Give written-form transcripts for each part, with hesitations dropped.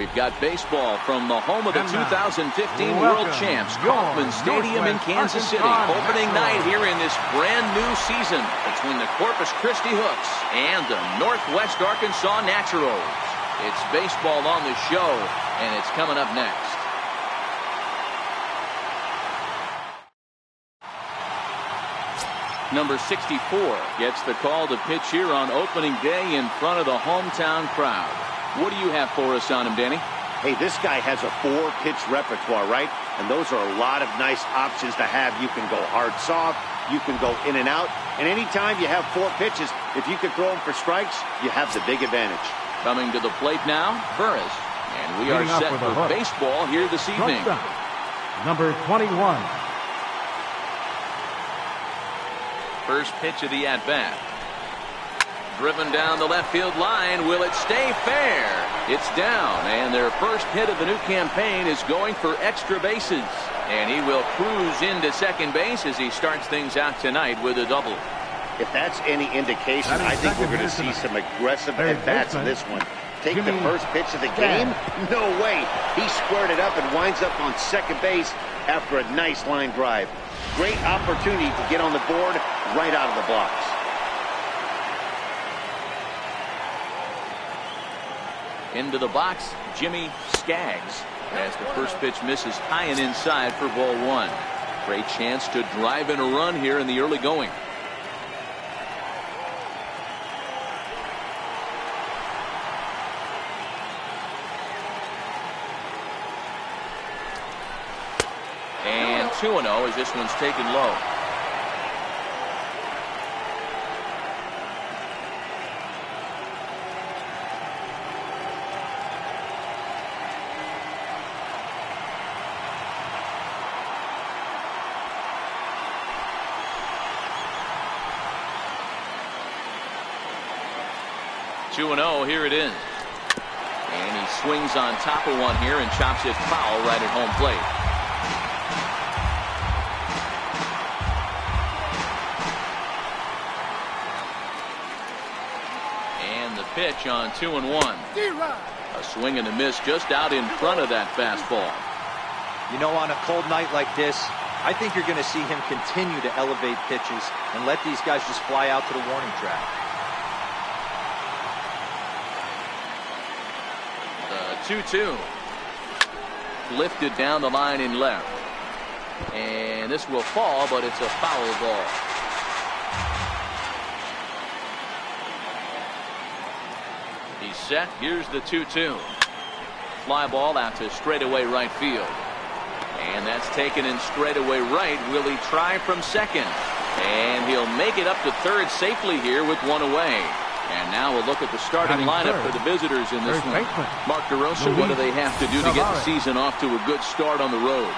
We've got baseball from the home of the 2015 World Champs, Kauffman Stadium in Kansas City. Opening night here in this brand new season between the Corpus Christi Hooks and the Northwest Arkansas Naturals. It's baseball on the show, and it's coming up next. Number 64 gets the call to pitch here on opening day in front of the hometown crowd. What do you have for us on him, Danny? Hey, this guy has a 4-pitch repertoire, right? And those are a lot of nice options to have. You can go hard, soft. You can go in and out. And anytime you have 4 pitches, if you can throw them for strikes, you have the big advantage. Coming to the plate now, Burris. And we are set for baseball here this evening. Number 21. First pitch of the at-bat. Driven down the left field line. Will it stay fair? It's down, and their first hit of the new campaign is going for extra bases. And he will cruise into second base as he starts things out tonight with a double. If that's any indication, I think we're going to see some aggressive at-bats in this one. Take the first pitch of the game? No way. He squared it up and winds up on second base after a nice line drive. Great opportunity to get on the board right out of the blocks. Into the box, Jimmy Skaggs, as the first pitch misses high and inside for ball 1. Great chance to drive in a run here in the early going. And 2-0 as this one's taken low. Here it is. And he swings on top of one here and chops it foul right at home plate. And the pitch on 2-1. A swing and a miss just out in front of that fastball. You know, on a cold night like this, I think you're going to see him continue to elevate pitches and let these guys just fly out to the warning track. 2-2. Lifted down the line in left. And this will fall, but it's a foul ball. He's set. Here's the 2-2. Fly ball out to straightaway right field. And that's taken in straightaway right. Will he try from second? And he'll make it up to third safely here with one away. And now we'll look at the starting lineup for the visitors in this one. Mark DeRosa, what do they have to do to get the season off to a good start on the road?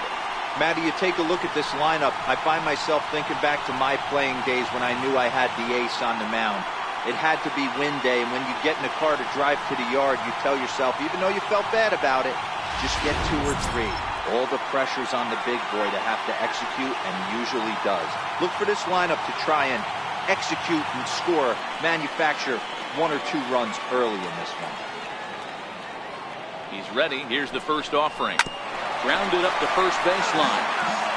Matty, you take a look at this lineup. I find myself thinking back to my playing days when I knew I had the ace on the mound. It had to be win day, and when you get in a car to drive to the yard, you tell yourself, even though you felt bad about it, just get 2 or 3. All the pressure's on the big boy to have to execute, and usually does. Look for this lineup to try and execute and score, manufacture 1 or 2 runs early in this one. He's ready. Here's the first offering. Grounded up the first baseline.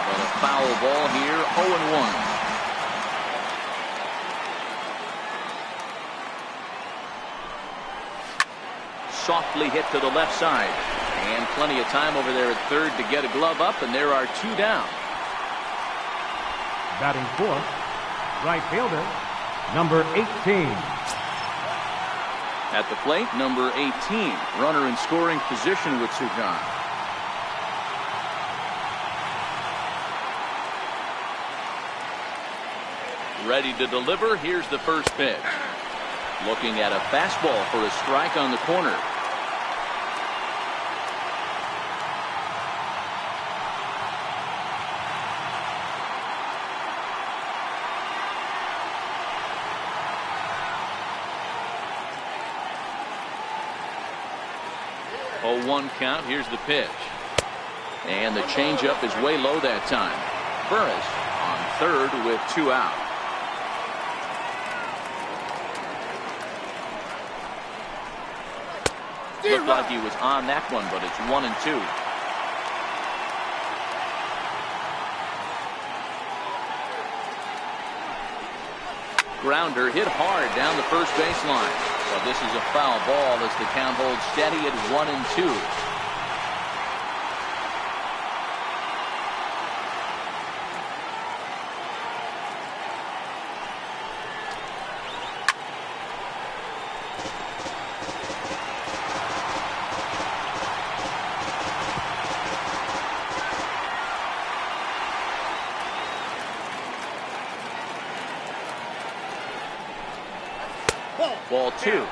But a foul ball here, 0-1. Softly hit to the left side. And plenty of time over there at third to get a glove up, and there are 2 down. Batting fourth, right fielder, number 18. At the plate, number 18, runner in scoring position with Sugan. Ready to deliver. Here's the first pitch. Looking at a fastball for a strike on the corner. Oh, 1 count. Here's the pitch. And the changeup is way low that time. Burris on third with 2 out. Looked like he was on that one, but it's 1-2. Grounder hit hard down the first baseline. So this is a foul ball as the count holds steady at 1-2. Ball 2.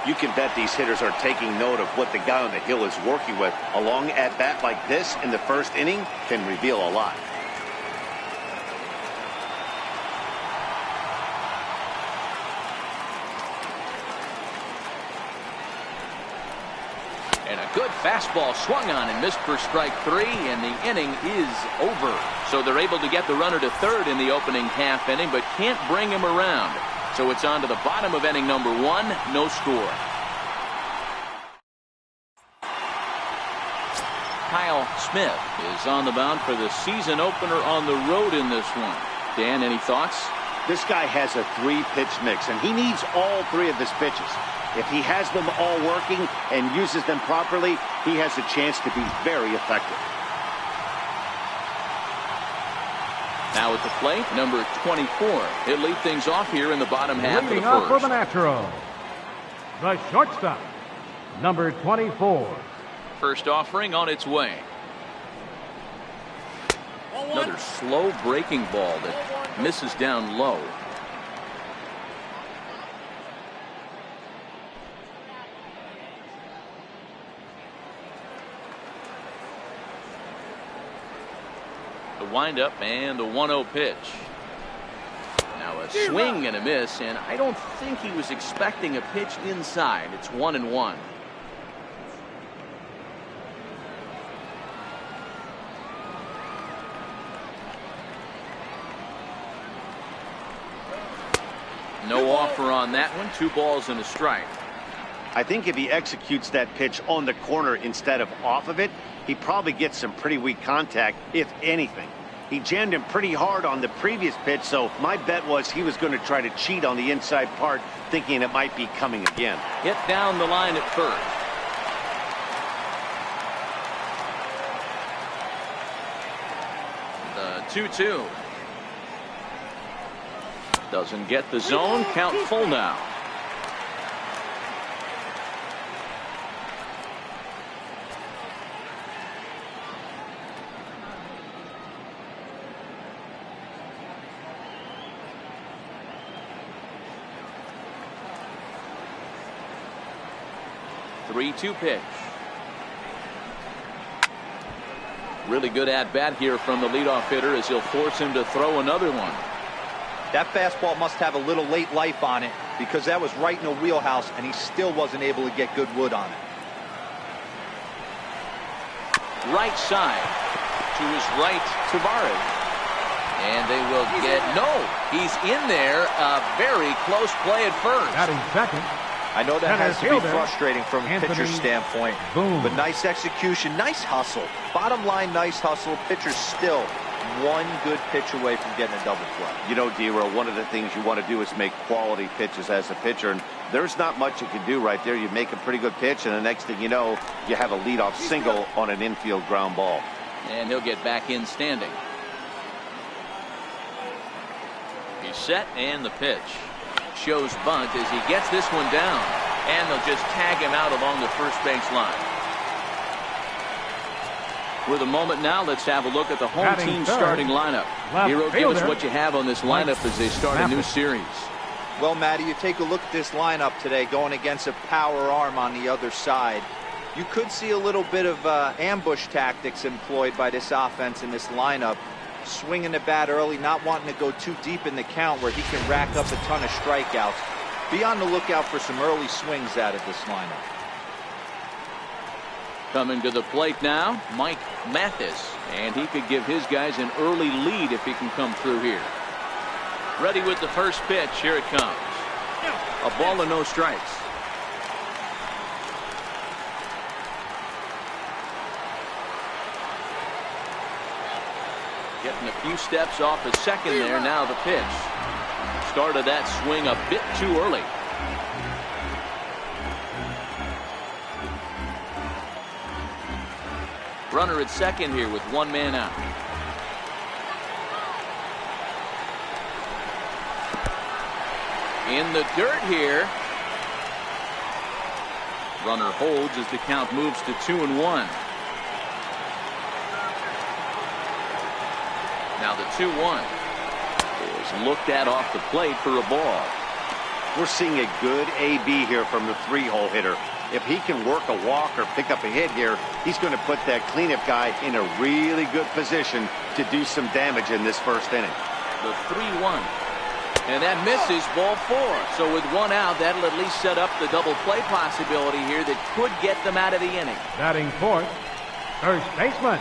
You can bet these hitters are taking note of what the guy on the hill is working with. A long at-bat like this in the first inning can reveal a lot. And a good fastball swung on and missed for strike 3, and the inning is over. So they're able to get the runner to third in the opening half inning, but can't bring him around. So it's on to the bottom of inning number 1, no score. Kyle Smith is on the mound for the season opener on the road in this one. Dan, any thoughts? This guy has a 3-pitch mix, and he needs all 3 of his pitches. If he has them all working and uses them properly, he has a chance to be very effective. Now at the plate, number 24. He'll lead things off here in the bottom half of the Leading off for first. the Natural, the shortstop, number 24. First offering on its way. Another slow breaking ball that misses down low. The windup and the 1-0 pitch. Now a swing and a miss, and I don't think he was expecting a pitch inside. It's 1-1. No offer on that one. 2 balls and a strike. I think if he executes that pitch on the corner instead of off of it, he probably gets some pretty weak contact, if anything. He jammed him pretty hard on the previous pitch, so my bet was he was going to try to cheat on the inside part, thinking it might be coming again. Hit down the line at first. The 2-2. Doesn't get the zone. Count full now. The 3-2 pitch. Really good at-bat here from the leadoff hitter as he'll force him to throw another one. That fastball must have a little late life on it because that was right in the wheelhouse and he still wasn't able to get good wood on it. Right side to his right, Tavares. And they will get, no, he's in there. A very close play at first. Batting second. I know that has to be frustrating from a pitcher's standpoint, Boone. but nice execution, nice hustle. Bottom line, nice hustle. Pitcher's still one good pitch away from getting a double play. You know, D-Roll, one of the things you want to do is make quality pitches as a pitcher, and there's not much you can do right there. You make a pretty good pitch, and the next thing you know, you have a leadoff single on an infield ground ball. And he'll get back in standing. He's set, and the pitch. Shows bunt as he gets this one down, and they'll just tag him out along the first base line. For the moment now, let's have a look at the home team starting lineup. Hero, give us what you have on this lineup as they start a new series. Well, Matty, you take a look at this lineup today going against a power arm on the other side. You could see a little bit of ambush tactics employed by this offense in this lineup. Swinging the bat early, not wanting to go too deep in the count where he can rack up a ton of strikeouts. Be on the lookout for some early swings out of this lineup. Coming to the plate now, Mike Mathis, and he could give his guys an early lead if he can come through here. Ready with the first pitch. Here it comes. A ball and no strikes. Getting a few steps off a second there. Now the pitch. Started that swing a bit too early. Runner at second here with one man out. In the dirt here. Runner holds as the count moves to 2-1. Now the 2-1 is looked at off the plate for a ball. We're seeing a good AB here from the 3-hole hitter. If he can work a walk or pick up a hit here, he's going to put that cleanup guy in a really good position to do some damage in this first inning. The 3-1. And that misses, ball 4. So with one out, that'll at least set up the double play possibility here that could get them out of the inning. Batting fourth, first baseman,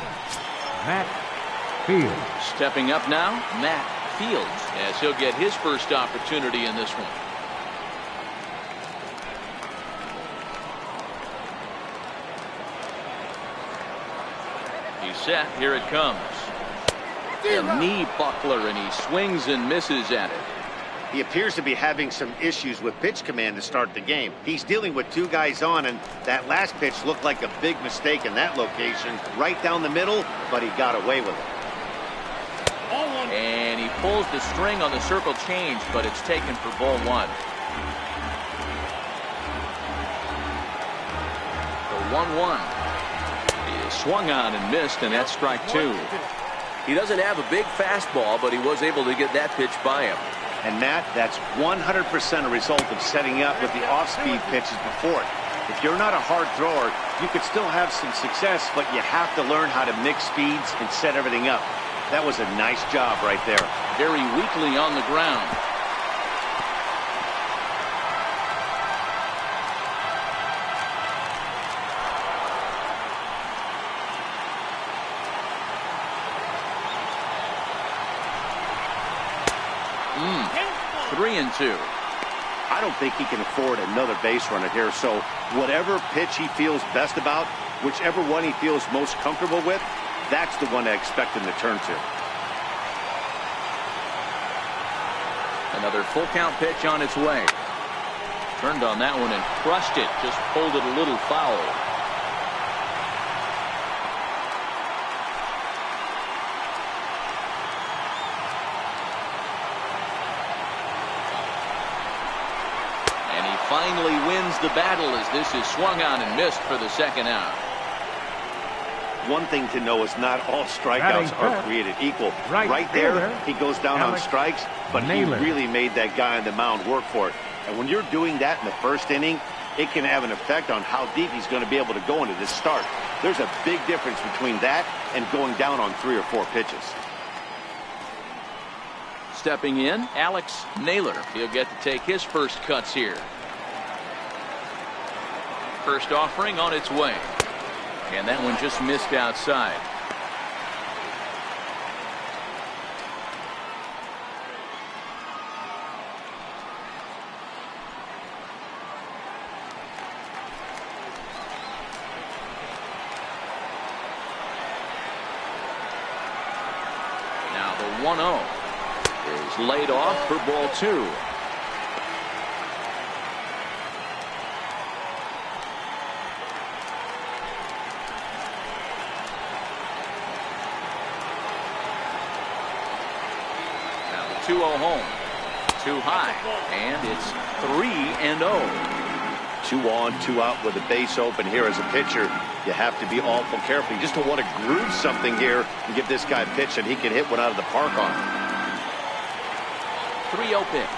Matt Fields. Stepping up now, Matt Fields, as he'll get his first opportunity in this one. He's set. Here it comes. A knee buckler, and he swings and misses at it. He appears to be having some issues with pitch command to start the game. He's dealing with 2 guys on, and that last pitch looked like a big mistake in that location. Right down the middle, but he got away with it. And he pulls the string on the circle change, but it's taken for ball 1. The 1-1 is swung on and missed, and that's strike 2. He doesn't have a big fastball, but he was able to get that pitch by him. And Matt, that's 100% a result of setting up with the off-speed pitches before it. If you're not a hard thrower, you could still have some success, but you have to learn how to mix speeds and set everything up. That was a nice job right there. Very weakly on the ground. Three and 2. I don't think he can afford another base runner here, so whatever pitch he feels best about, whichever one he feels most comfortable with, that's the one I expect him to turn to. Another full count pitch on its way. Turned on that one and crushed it. Just pulled it a little foul. Finally wins the battle as this is swung on and missed for the second out. One thing to know is not all strikeouts are created equal. Right there, he goes down on strikes, but he really made that guy on the mound work for it. And when you're doing that in the first inning, it can have an effect on how deep he's going to be able to go into this start. There's a big difference between that and going down on 3 or 4 pitches. Stepping in, Alex Naylor. He'll get to take his first cuts here. First offering on its way. And that one just missed outside. Now the 1-0 is laid off for ball 2. Now the 2-0 home. Too high, and it's 3-0. 2 on, 2 out with a base open here as a pitcher. You have to be awful careful. You just don't want to groove something here and give this guy a pitch that he can hit one out of the park on. 3-0 pitch.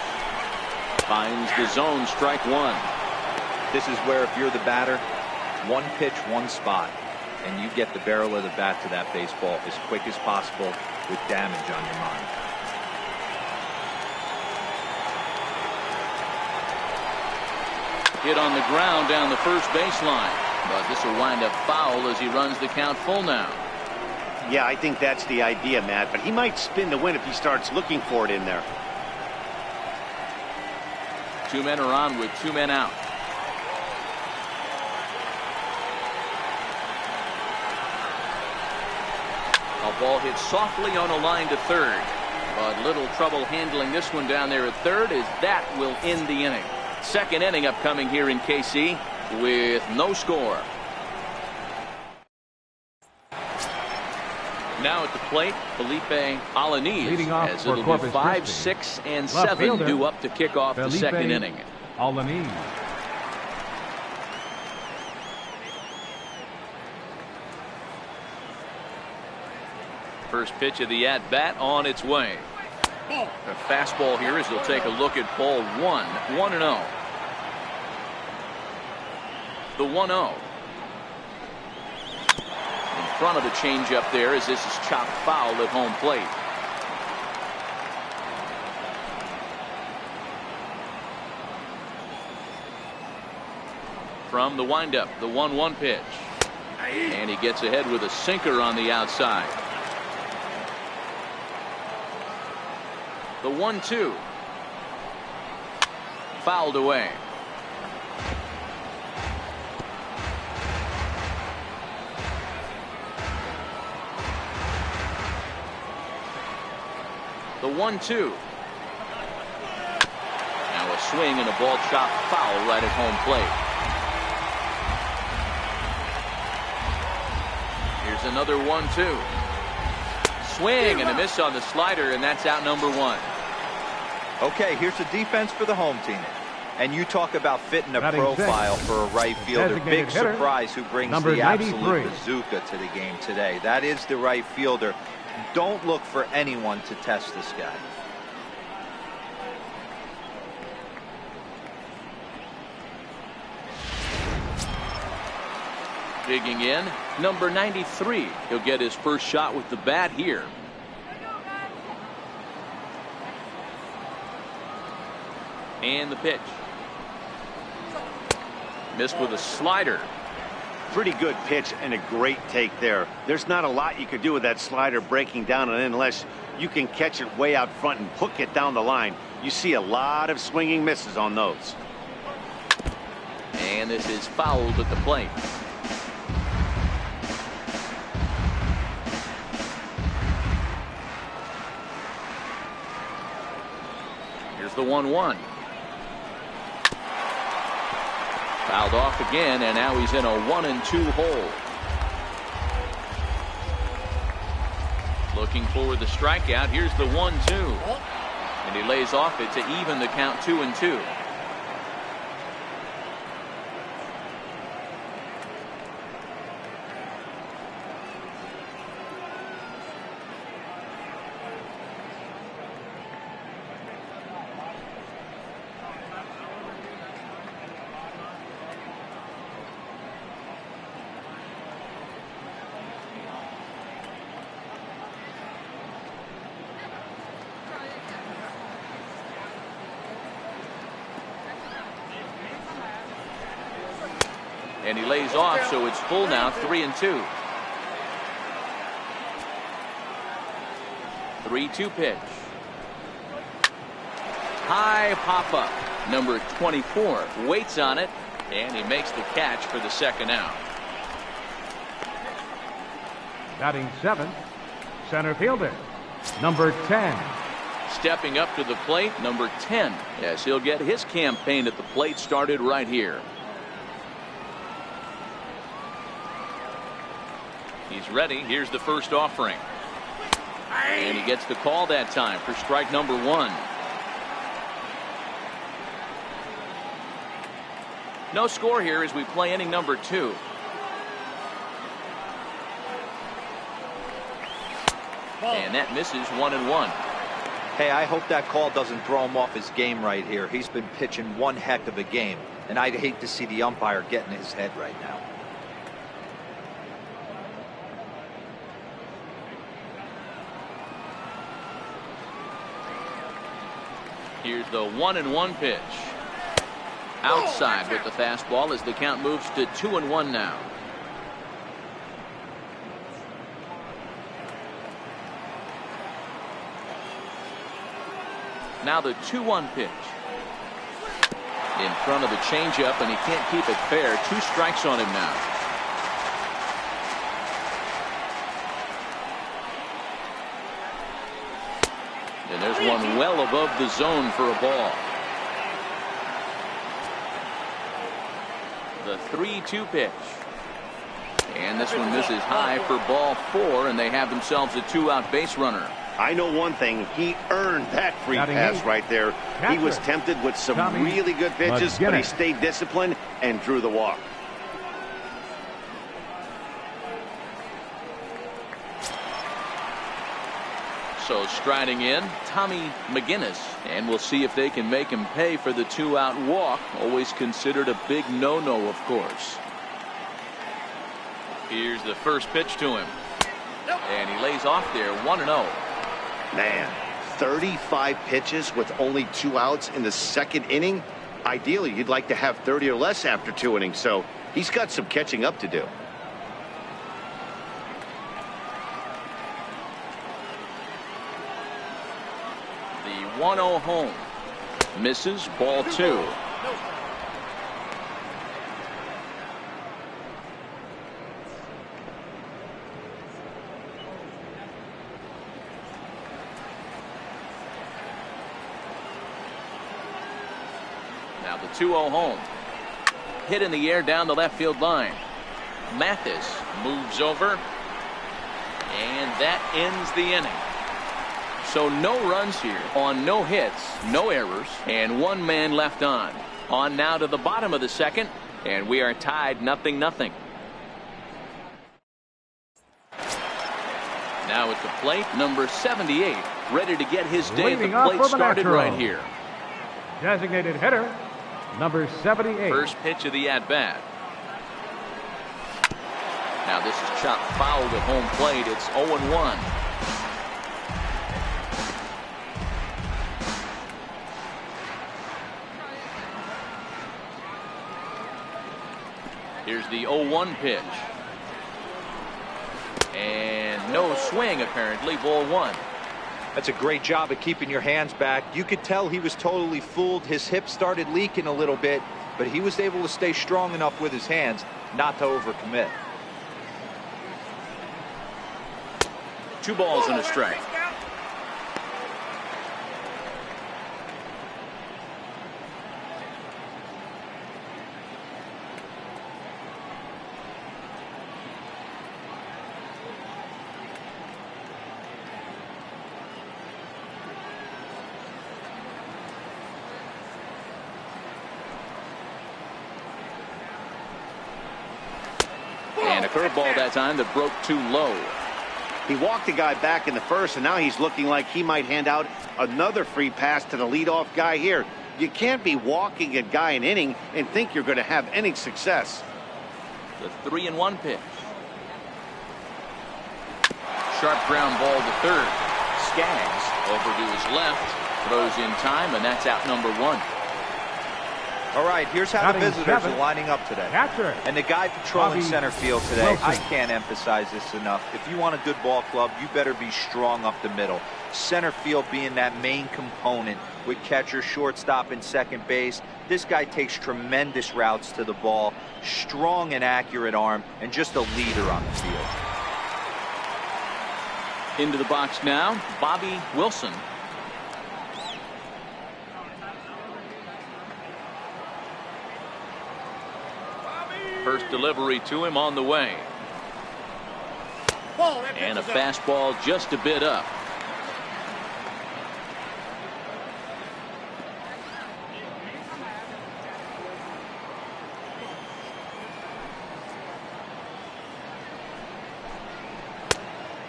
Finds the zone, strike 1. This is where if you're the batter, one pitch, one spot, and you get the barrel of the bat to that baseball as quick as possible with damage on your mind. Hit on the ground down the first baseline, but this will wind up foul as he runs the count full now. Yeah, I think that's the idea, Matt, but he might spin the win if he starts looking for it in there. 2 men are on with 2 men out. A ball hit softly on a line to third. But little trouble handling this one down there at third, as that will end the inning. Second inning upcoming here in KC with no score. Now at the plate, Felipe Alanis, as it'll be 5, 6, and 7 due up to kick off the second inning. Alanis. First pitch of the at-bat on its way. A fastball here as they'll take a look at ball 1, 1-0. The 1-0. In front of the changeup there as this is chopped foul at home plate. From the windup, the 1-1 pitch. And he gets ahead with a sinker on the outside. The 1-2. Fouled away. The 1-2. Now a swing and a ball chopped foul right at home plate. Here's another 1-2. Swing and a miss on the slider, and that's out number 1. Okay, here's the defense for the home team. And you talk about fitting a profile for a right fielder. Big surprise who brings the absolute bazooka to the game today. That is the right fielder. Don't look for anyone to test this guy. Digging in, number 93. He'll get his first shot with the bat here. And the pitch. Missed with a slider. Pretty good pitch and a great take there. There's not a lot you could do with that slider breaking down and in unless you can catch it way out front and hook it down the line. You see a lot of swinging misses on those. And this is fouled at the plate. Here's the 1-1. Fouled off again, and now he's in a 1-2 hole. Looking for the strikeout. Here's the 1-2. And he lays off it to even the count 2-2. And he lays off, so it's full now, 3-2. 3-2 pitch. High pop up. Number 24 waits on it, and he makes the catch for the second out. Batting 7th, center fielder, number 10. Stepping up to the plate, number 10. Yes, he'll get his campaign at the plate started right here. He's ready. Here's the first offering. And he gets the call that time for strike number 1. No score here as we play inning number 2. And that misses 1-1. Hey, I hope that call doesn't throw him off his game right here. He's been pitching one heck of a game, and I'd hate to see the umpire get in his head right now. Here's the 1-1 pitch. Outside with the fastball as the count moves to 2-1 now. Now the 2-1 pitch. In front of the changeup, and he can't keep it fair. 2 strikes on him now. And there's one well above the zone for a ball. The 3-2 pitch. And this one misses high for ball 4, and they have themselves a 2-out base runner. I know one thing. He earned that free pass right there. He was tempted with some really good pitches, but he stayed disciplined and drew the walk. So striding in, Tommy McGinnis, and we'll see if they can make him pay for the 2-out walk. Always considered a big no-no, of course. Here's the first pitch to him. And he lays off there, 1-0. Man, 35 pitches with only 2 outs in the second inning. Ideally, you'd like to have 30 or less after 2 innings, so he's got some catching up to do. The 1-0 home. Misses, ball 2. Now the 2-0 home. Hit in the air down the left field line. Mathis moves over. And that ends the inning. So no runs here on no hits, no errors, and 1 man left on. On now to the bottom of the second, and we are tied 0-0. Now at the plate, number 78, ready to get his day at the plate started right here. Designated hitter, number 78. First pitch of the at-bat. Now this is chopped foul at home plate. It's 0-1. Here's the 0-1 pitch. And no swing, apparently. Ball 1. That's a great job of keeping your hands back. You could tell he was totally fooled. His hip started leaking a little bit, but he was able to stay strong enough with his hands not to overcommit. 2 balls and a strike. And a curveball that time that broke too low. He walked the guy back in the first, and now he's looking like he might hand out another free pass to the leadoff guy here. You can't be walking a guy an inning and think you're going to have any success. The 3-1 pitch. Sharp ground ball to third. Skaggs over to his left. Throws in time, and that's out number 1. All right, here's how the visitors are lining up today. Catcher. And the guy patrolling Bobby center field today, Wilson. I can't emphasize this enough. If you want a good ball club, you better be strong up the middle. Center field being that main component with catcher, shortstop, and second base. This guy takes tremendous routes to the ball, strong and accurate arm, and just a leader on the field. Into the box now, Bobby Wilson. First delivery to him on the way. And a fastball just a bit up.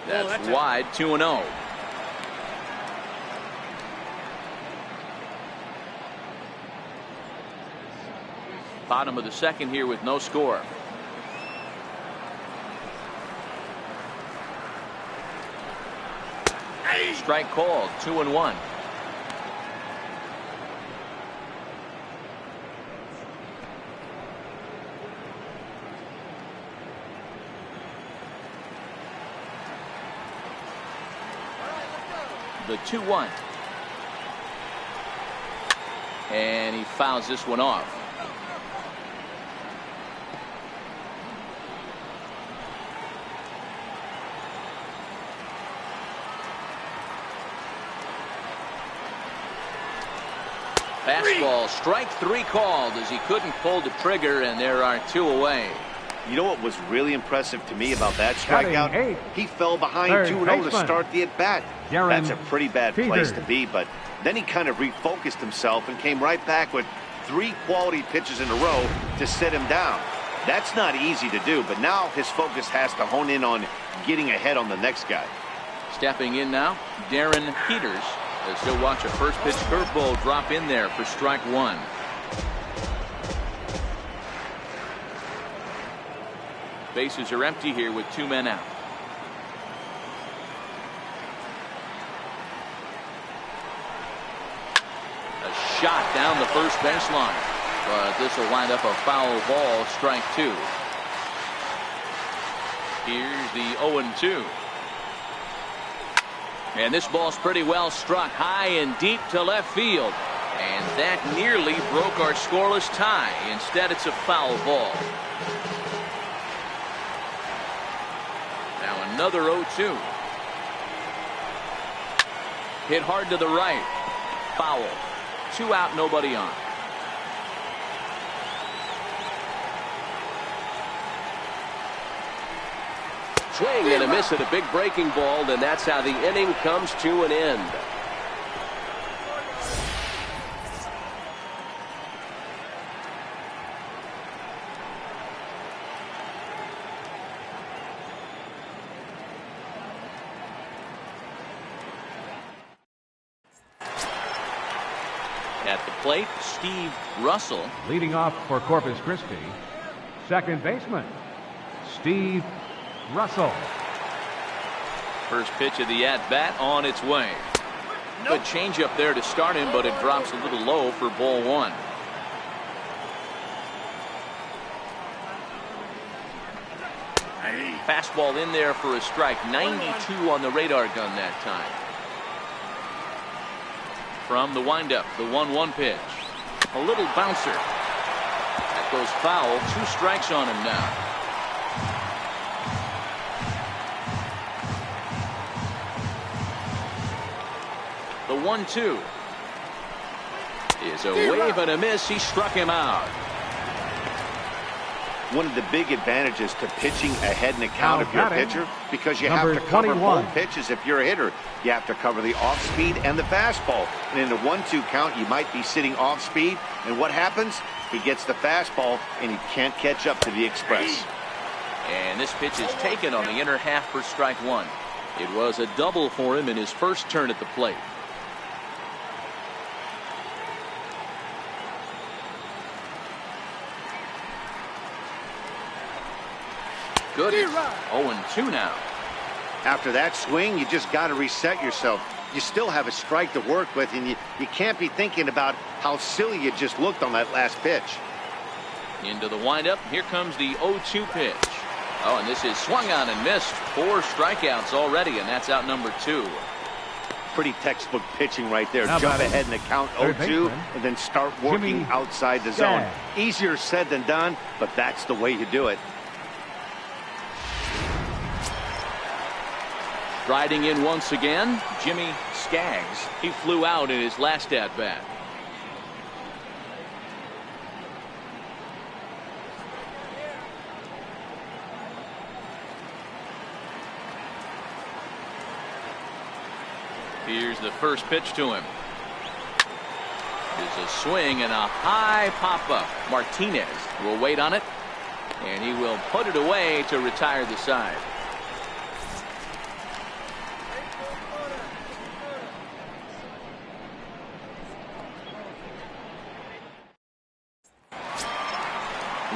That's wide, 2-0. Bottom of the second here with no score. Strike called, 2-1. The 2-1. And he fouls this one off. Fastball, strike 3 called as he couldn't pull the trigger, and there are 2 away. You know what was really impressive to me about that Batting strikeout? eighth. He fell behind Third 2-0 to baseman. start the at-bat. Darren That's a pretty bad place Peters. to be, but then he kind of refocused himself and came right back with 3 quality pitches in a row to sit him down. That's not easy to do, but now his focus has to hone in on getting ahead on the next guy. Stepping in now, Darren Peters, as he'll watch a first pitch curveball drop in there for strike 1. Bases are empty here with 2 men out. A shot down the first baseline, but this will wind up a foul ball, strike 2. Here's the 0-2. And this ball's pretty well struck high and deep to left field. And that nearly broke our scoreless tie. Instead, it's a foul ball. Now another 0-2. Hit hard to the right. Foul. 2 out, nobody on. Swing and a miss at a big breaking ball, and that's how the inning comes to an end. At the plate, Steve Russell. Leading off for Corpus Christi, second baseman, Steve Russell. First pitch of the at-bat on its way. Good changeup there to start him, but it drops a little low for ball 1. Fastball in there for a strike. 92 on the radar gun that time. From the windup, the 1-1 pitch. A little bouncer. That goes foul. 2 strikes on him now. The 1-2 is a wave and a miss. He struck him out. One of the big advantages to pitching ahead in the count Now if you're a batting, pitcher, because you number have to cover 21. both pitches if you're a hitter. You have to cover the off speed and the fastball. And in the 1-2 count, you might be sitting off speed. And what happens? He gets the fastball, and he can't catch up to the express. And this pitch is taken on the inner half for strike 1. It was a double for him in his first turn at the plate. Good. 0-2 now. After that swing, you just got to reset yourself. You still have a strike to work with, and you can't be thinking about how silly you just looked on that last pitch. Into the windup. Here comes the 0-2 pitch. Oh, and this is swung on and missed. 4 strikeouts already, and that's out number 2. Pretty textbook pitching right there. Now Jump batting, ahead in the count third 0-2 baseman, and then start working Jimmy outside the zone. Skaggs. Easier said than done, but that's the way you do it. Riding in once again, Jimmy Skaggs. He flew out in his last at-bat. Here's the first pitch to him. It's a swing and a high pop-up. Martinez will wait on it, and he will put it away to retire the side.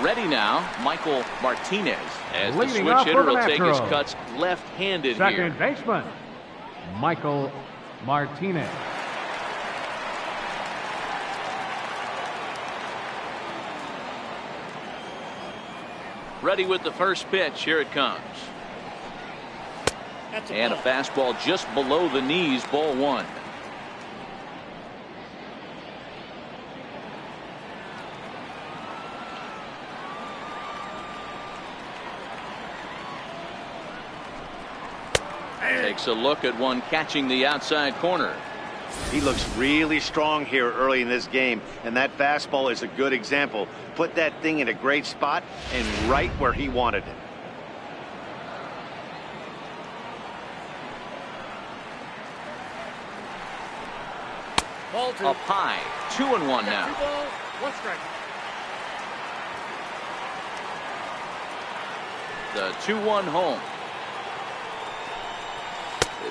Ready now, Michael Martinez, as the Leading switch off hitter for the will take his Metros. cuts left-handed Second here. baseman, Michael Martinez. Ready with the first pitch. Here it comes. And a fastball just below the knees, ball 1. Takes a look at one catching the outside corner. He looks really strong here early in this game, and that fastball is a good example. Put that thing in a great spot and right where he wanted it. Ball two. Up high. 2-1 now. 2 balls, 1 strike. The 2-1 home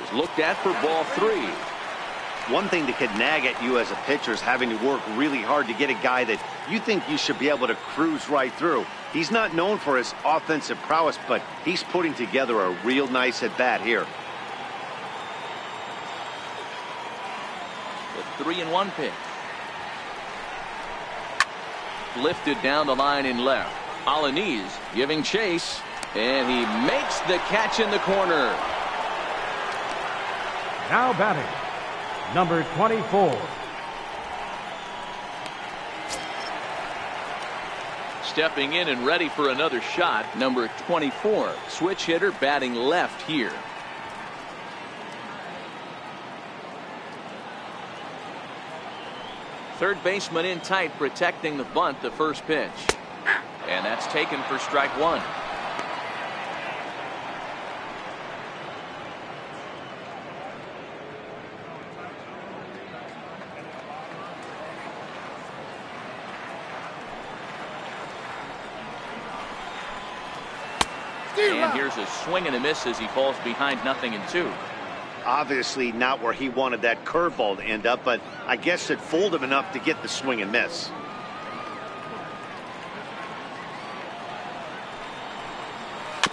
is looked at for ball 3. One thing that could nag at you as a pitcher is having to work really hard to get a guy that you think you should be able to cruise right through. He's not known for his offensive prowess, but he's putting together a real nice at-bat here. The 3-1 pitch. Lifted down the line in left. Alaniz giving chase, and he makes the catch in the corner. Now batting, number 24. Stepping in and ready for another shot, number 24. Switch hitter batting left here. Third baseman in tight, protecting the bunt, the first pitch. And that's taken for strike 1. And here's a swing and a miss as he falls behind 0-2. Obviously not where he wanted that curveball to end up, but I guess it fooled him enough to get the swing and miss.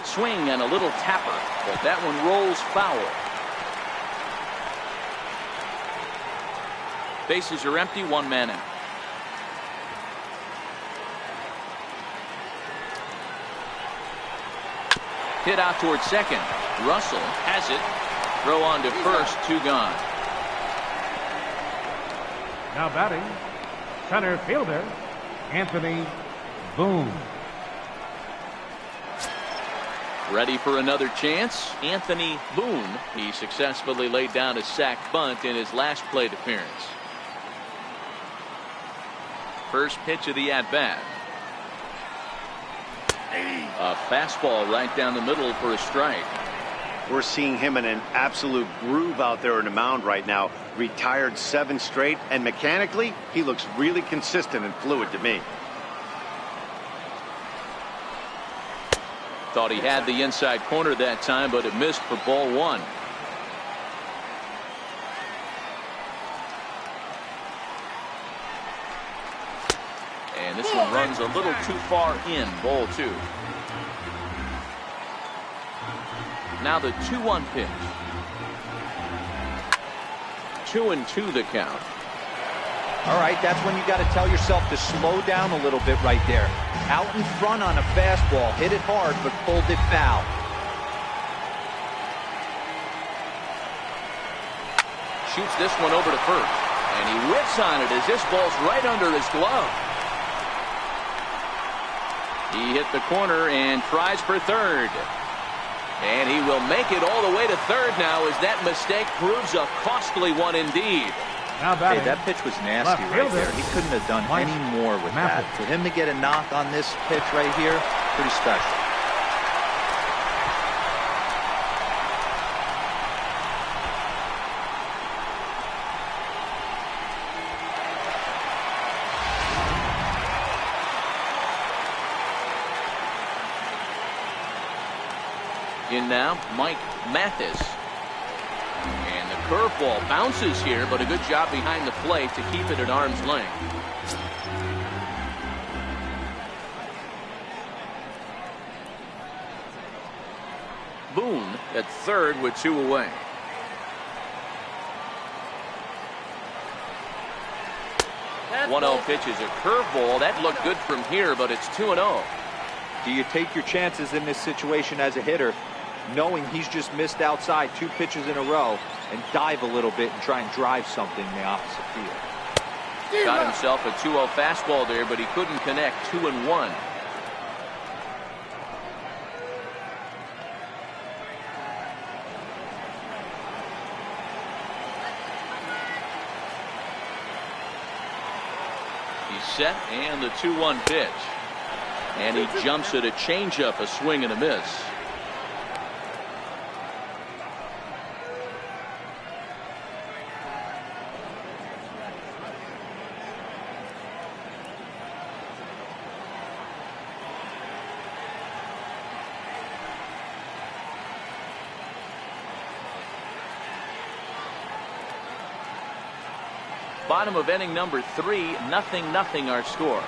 Swing and a little tapper, but that one rolls foul. Bases are empty, 1 man out. Hit out towards second. Russell has it. Throw on to first, 2 gone. Now batting, center fielder, Anthony Boone. Ready for another chance. Anthony Boone. He successfully laid down a sac bunt in his last plate appearance. First pitch of the at-bat. A fastball right down the middle for a strike. We're seeing him in an absolute groove out there in the mound right now. Retired 7 straight, and mechanically, he looks really consistent and fluid to me. Thought he had the inside corner that time, but it missed for ball 1. And this one runs a little too far in, ball 2. Now the 2-1 pitch. 2-2 the count. All right, that's when you got to tell yourself to slow down a little bit right there. Out in front on a fastball, hit it hard, but pulled it foul. Shoots this one over to first, and he whips on it as this ball's right under his glove. He hit the corner and tries for third. And he will make it all the way to third now as that mistake proves a costly one indeed. Now batting, Hey, that pitch was nasty right there. He couldn't have done any more with that. For him to get a knock on this pitch right here, pretty special. In now, Mike Mathis. And the curveball bounces here, but a good job behind the plate to keep it at arm's length. Boone at third with 2 away. That's 1-0 pitch is a curveball. That looked good from here, but it's 2-0. Do you take your chances in this situation as a hitter, knowing he's just missed outside 2 pitches in a row, and dive a little bit and try and drive something in the opposite field? Got himself a 2-0 fastball there, but he couldn't connect. 2-1. set, and the 2-1 pitch. And he jumps at a changeup, a swing and a miss. Bottom of inning number 3, 0-0 our score.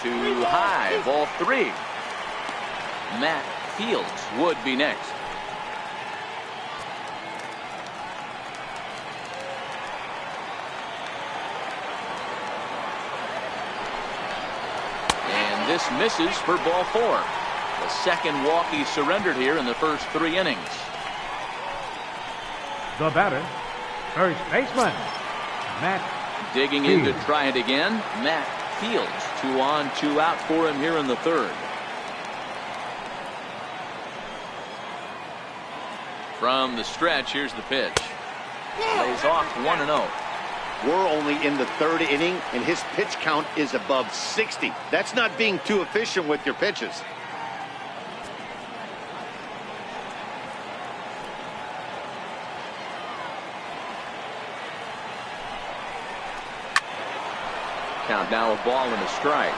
Too high, ball 3. Matt Fields would be next. And this misses for ball 4. The second walk he surrendered here in the first 3 innings. The batter, first baseman, Matt Digging in to try it again, Matt Fields. 2 on, 2 out for him here in the 3rd. From the stretch, here's the pitch. Lays off 1-0. We're only in the 3rd inning, and his pitch count is above 60. That's not being too efficient with your pitches. Count now a ball and a strike.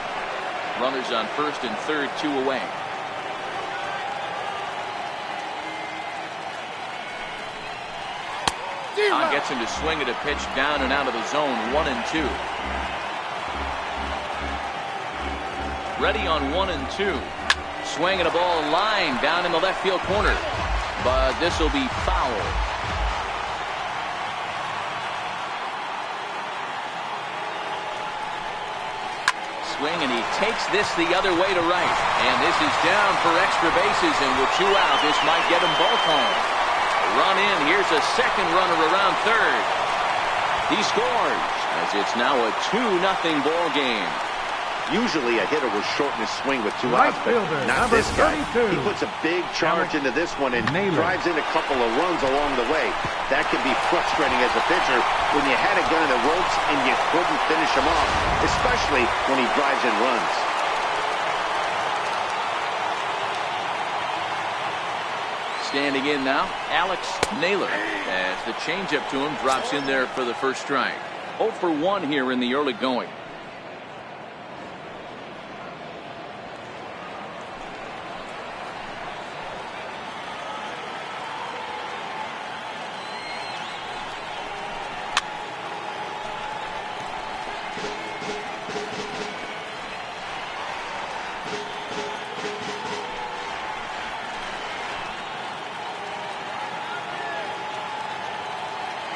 Runners on 1st and 3rd, 2 away. John gets him to swing at a pitch down and out of the zone, 1-2. Ready on 1-2. Swing at a ball line down in the left field corner. But this will be foul. Swing, and he takes this the other way to right. And this is down for extra bases, and with 2 out, this might get him both home. Run in. Here's a second runner around 3rd. He scores as it's now a 2-0 ball game. Usually a hitter will shorten his swing with 2 Right outs, but fielder, not number this guy. 32. He puts a big charge into this one and drives in a couple of runs along the way. That can be frustrating as a pitcher when you had a gun in the ropes and you couldn't finish him off, especially when he drives in runs. Standing in now, Alex Naylor, as the changeup to him drops in there for the first strike. 0 for 1 here in the early going.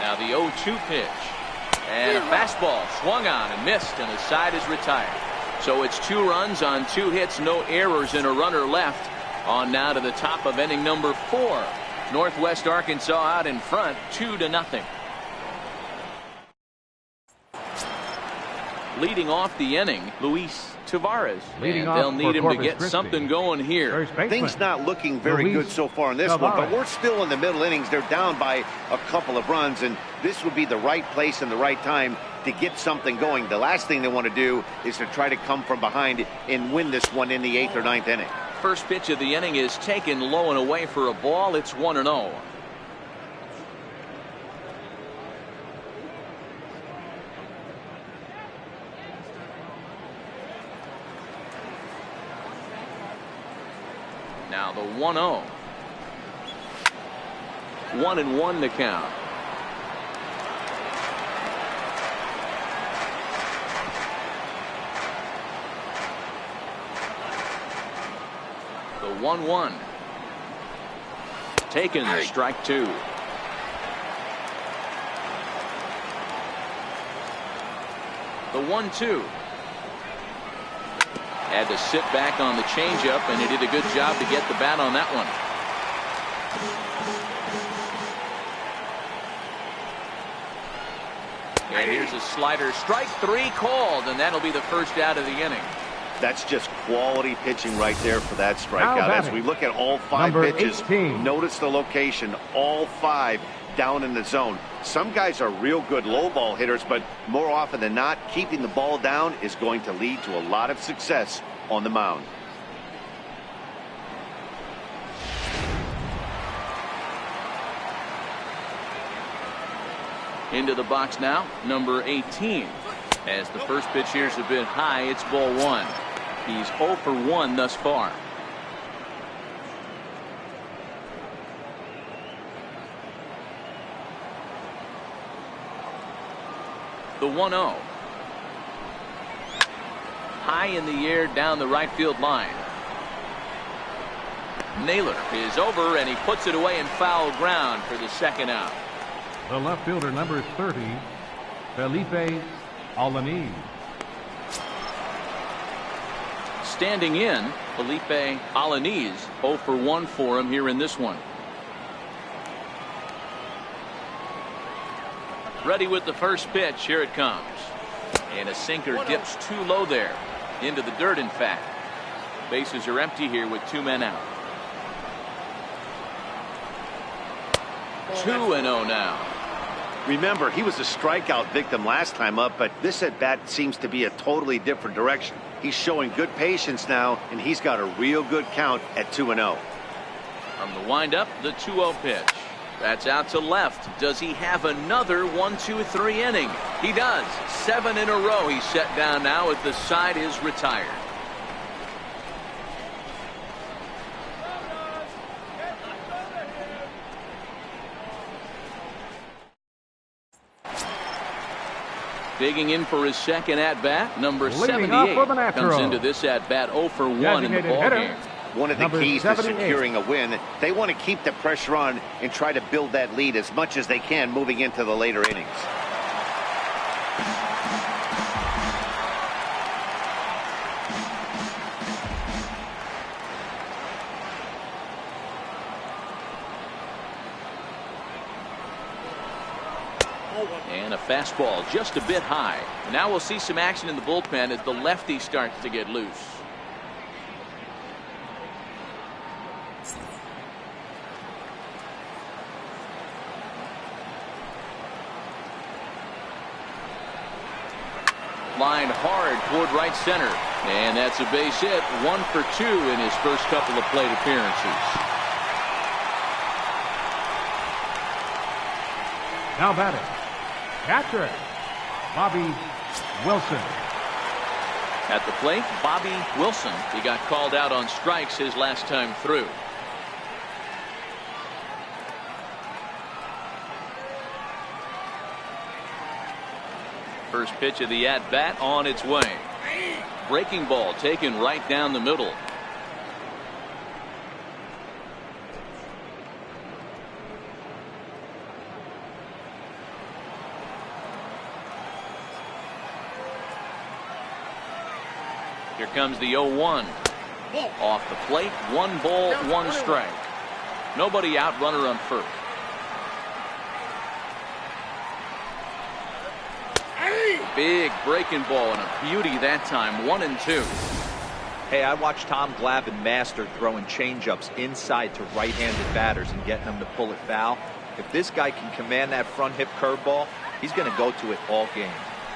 Now the 0-2 pitch. And a fastball swung on and missed, and the side is retired. So it's 2 runs on 2 hits, no errors, and a runner left. On now to the top of inning number 4. Northwest Arkansas out in front, 2-0. Leading off the inning, Luis Taveras. Leading and off they'll need for him to Corpus get Christi. something going here. First baseman, Things not looking very Luis good so far in this one, but Taveras. we're still in the middle innings. They're down by a couple of runs, and this would be the right place and the right time to get something going. The last thing they want to do is to try to come from behind and win this one in the 8th or 9th inning. First pitch of the inning is taken low and away for a ball. It's 1-0. Now the 1-0. 1-1 the count. The 1-1. Taken, strike 2. The 1-2. Had to sit back on the changeup, and he did a good job to get the bat on that one. And here's a slider. Strike 3 called, and that'll be the first out of the inning. That's just quality pitching right there for that Now strikeout. As batting, we look at all 5 number pitches, 18. notice the location. All 5 down in the zone. Some guys are real good low ball hitters, but more often than not, keeping the ball down is going to lead to a lot of success on the mound. Into the box now, number 18. As the first pitch here's a bit high, it's ball 1. He's 0 for 1 thus far. The 1-0. High in the air down the right field line. Naylor is over, and he puts it away in foul ground for the second out. The left fielder, number 30, Felipe Alanis. Standing in, Felipe Alanis, 0 for 1 for him here in this one. Ready with the first pitch. Here it comes. And a sinker dips too low there. Into the dirt, in fact. Bases are empty here with 2 men out. 2-0 now. Remember, he was a strikeout victim last time up, but this at-bat seems to be a totally different direction. He's showing good patience now, and he's got a real good count at 2-0. From the windup, the 2-0 pitch. That's out to left. Does he have another 1-2-3 inning? He does. 7 in a row he's set down now as the side is retired. Digging in for his second at-bat, number 78 comes into this at-bat 0 for 1 in the ballgame. One of the keys to securing a win, they want to keep the pressure on and try to build that lead as much as they can moving into the later innings. And a fastball just a bit high. Now we'll see some action in the bullpen as the lefty starts to get loose. Line hard toward right center. And that's a base hit. 1 for 2 in his first couple of plate appearances. Now batting, catcher, Bobby Wilson. At the plate, Bobby Wilson. He got called out on strikes his last time through. First pitch of the at-bat on its way. Breaking ball taken right down the middle. Here comes the 0-1. Off the plate, 1 ball, 1 strike. Nobody out, runner on first. Big breaking ball and a beauty that time. 1-2. Hey, I watched Tom Glavine master throwing changeups inside to right-handed batters and getting them to pull it foul. If this guy can command that front hip curveball, he's going to go to it all game.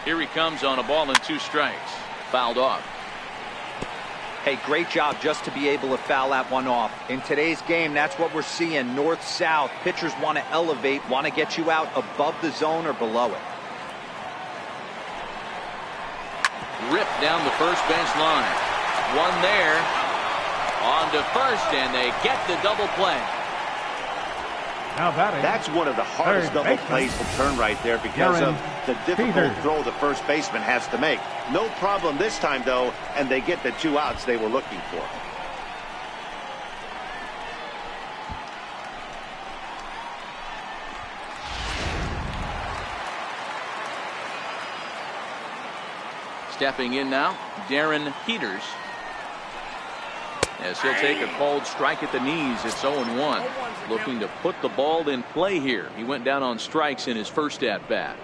Here he comes on a ball and 2 strikes. Fouled off. Hey, great job just to be able to foul that one off. In today's game, that's what we're seeing. North-south. Pitchers want to elevate, want to get you out above the zone or below it. Ripped down the first base line. 1 there. On to first, and they get the double play. Now batting. That's one of the hardest double plays to turn right there because of the difficult throw the first baseman has to make. No problem this time, though, and they get the 2 outs they were looking for. Stepping in now, Darren Peters. As he'll take a called strike at the knees. It's 0-1. Looking to put the ball in play here. He went down on strikes in his first at-bat.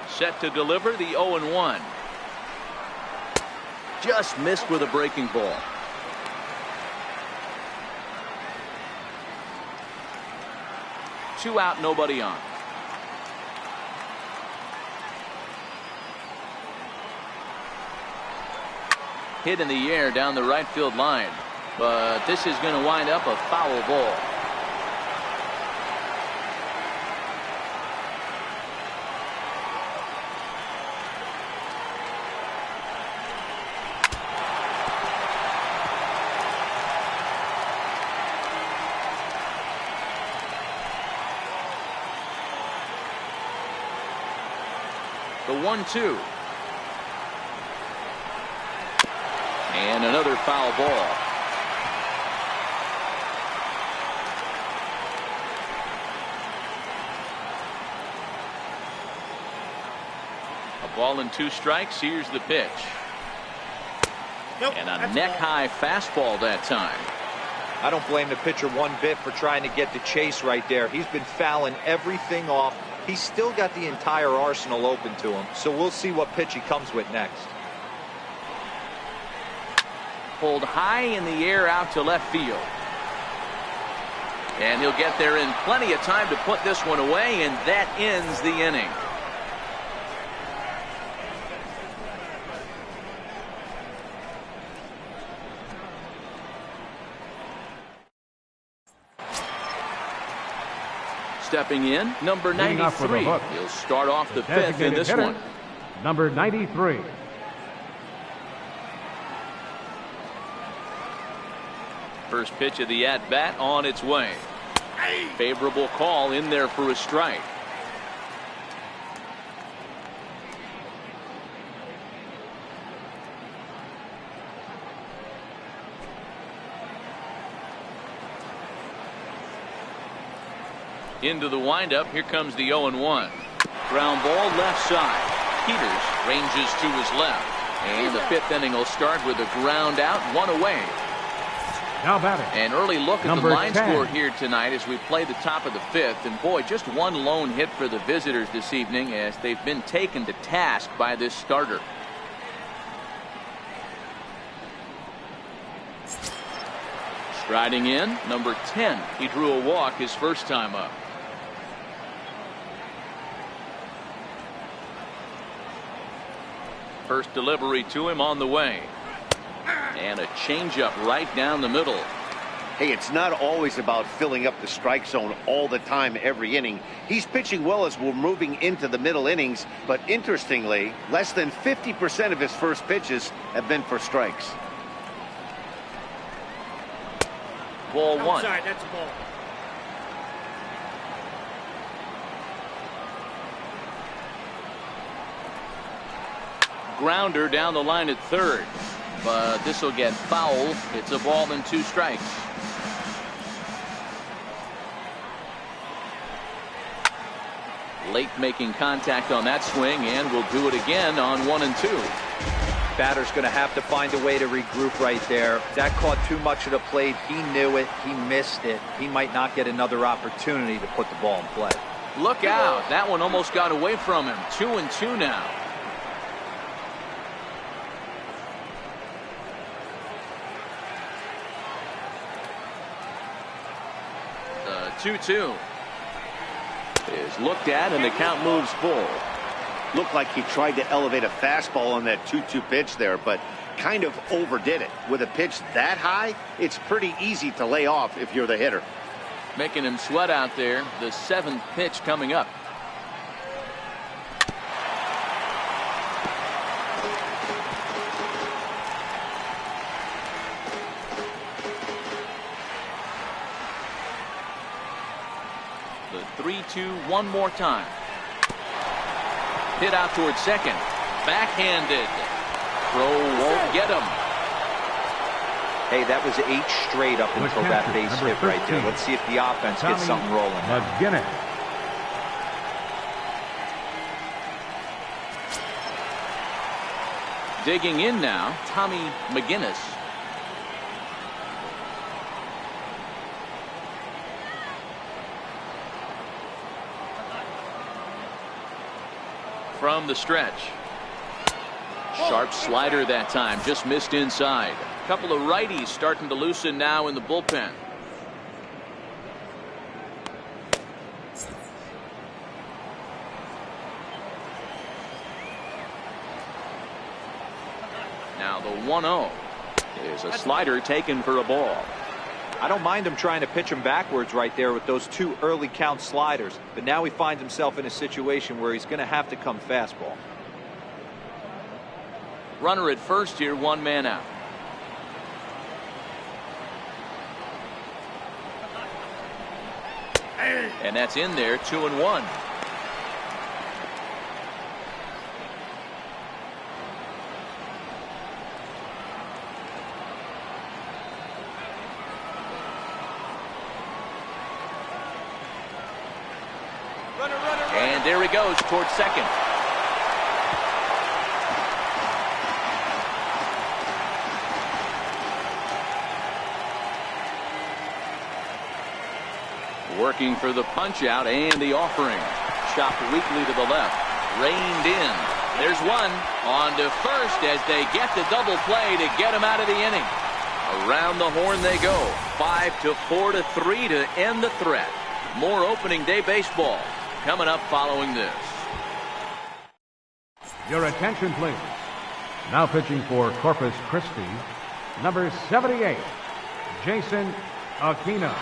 Set to deliver the 0-1. Just missed with a breaking ball. 2 out, nobody on. Hit in the air down the right field line, but this is going to wind up a foul ball. The 1-2. And another foul ball. A ball and 2 strikes. Here's the pitch. Nope, and a neck-high fastball that time. I don't blame the pitcher one bit for trying to get the chase right there. He's been fouling everything off. He's still got the entire arsenal open to him. So we'll see what pitch he comes with next. Pulled high in the air out to left field. And he'll get there in plenty of time to put this one away, and that ends the inning. Stepping in, number 93. He'll start off the 5th in this one. Number 93. First pitch of the at-bat on its way. Favorable call in there for a strike. Into the windup. Here comes the 0-1. Ground ball left side. Peters ranges to his left. And the 5th inning will start with a ground out, 1 away. Now batting. An early look at number the line 10. score here tonight as we play the top of the 5th. And boy, just 1 lone hit for the visitors this evening as they've been taken to task by this starter. Striding in, number 10. He drew a walk his first time up. First delivery to him on the way. And a changeup right down the middle. Hey, it's not always about filling up the strike zone all the time every inning. He's pitching well as we're moving into the middle innings, but interestingly, less than 50% of his first pitches have been for strikes. Ball 1. Outside, that's a ball. Grounder down the line at third. But this will get foul. It's a ball and 2 strikes. Late making contact on that swing, and will do it again on 1 and 2. Batter's going to have to find a way to regroup right there. That caught too much of the plate. He knew it. He missed it. He might not get another opportunity to put the ball in play. Look out. That one almost got away from him. 2 and 2 now. The 2-2 is looked at, and the count moves full. Looked like he tried to elevate a fastball on that 2-2 pitch there, but kind of overdid it. With a pitch that high, it's pretty easy to lay off if you're the hitter. Making him sweat out there. The 7th pitch coming up. The 3-2 one more time. Hit out towards second. Backhanded. Throw won't get him. Hey, that was 8 straight up until that base hit right there. Let's see if the offense gets something rolling. McGinnis. Digging in now, Tommy McGinnis. From the stretch. Sharp slider that time, just missed inside. A couple of righties starting to loosen now in the bullpen. Now the 1-0 is a slider taken for a ball. I don't mind him trying to pitch him backwards right there with those 2 early count sliders, but now he finds himself in a situation where he's going to have to come fastball. Runner at first here, 1 man out. And that's in there, 2-1. And there he goes towards second. Working for the punch out and the offering. Chopped weakly to the left. Reined in. There's one. On to first as they get the double play to get him out of the inning. Around the horn they go. 5-4-3 to end the threat. More opening day baseball coming up following this. Your attention, please. Now pitching for Corpus Christi, number 78, Jason Aquino.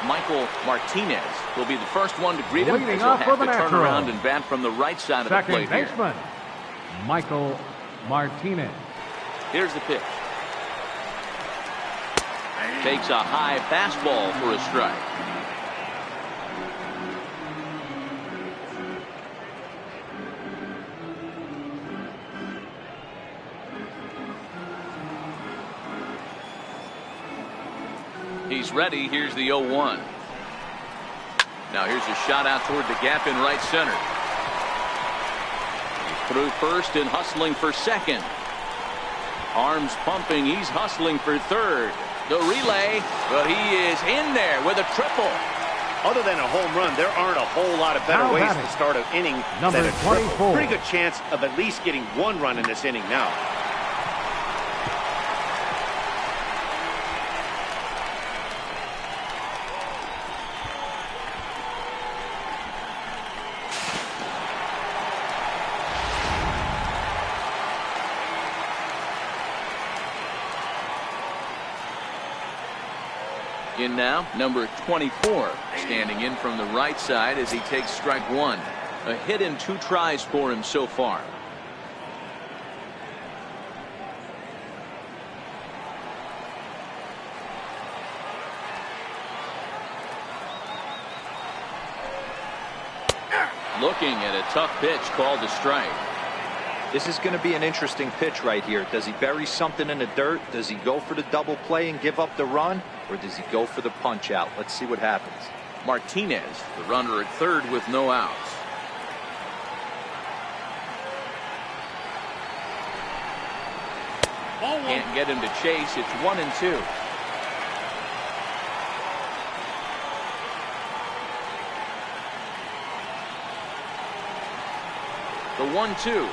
Michael Martinez will be the first one to greet him. Leading He'll off have for to the turn Natural. around and bat from the right side of the plate Second here. baseman, Michael Martinez. Here's the pitch. Takes a high fastball for a strike. He's ready. Here's the 0-1. Now here's a shot out toward the gap in right center. He's through first and hustling for second. Arms pumping. He's hustling for third. The relay, but he is in there with a triple. Other than a home run, there aren't a whole lot of better Now ways batting, to start an inning number than a triple. 24. Pretty good chance of at least getting 1 run in this inning now. In now, number 24, standing in from the right side as he takes strike 1. A hit in 2 tries for him so far. Looking at a tough pitch called a strike. This is going to be an interesting pitch right here. Does he bury something in the dirt? Does he go for the double play and give up the run? Or does he go for the punch out? Let's see what happens. Martinez, the runner at third with no outs. Can't get him to chase. It's 1-2. The 1-2.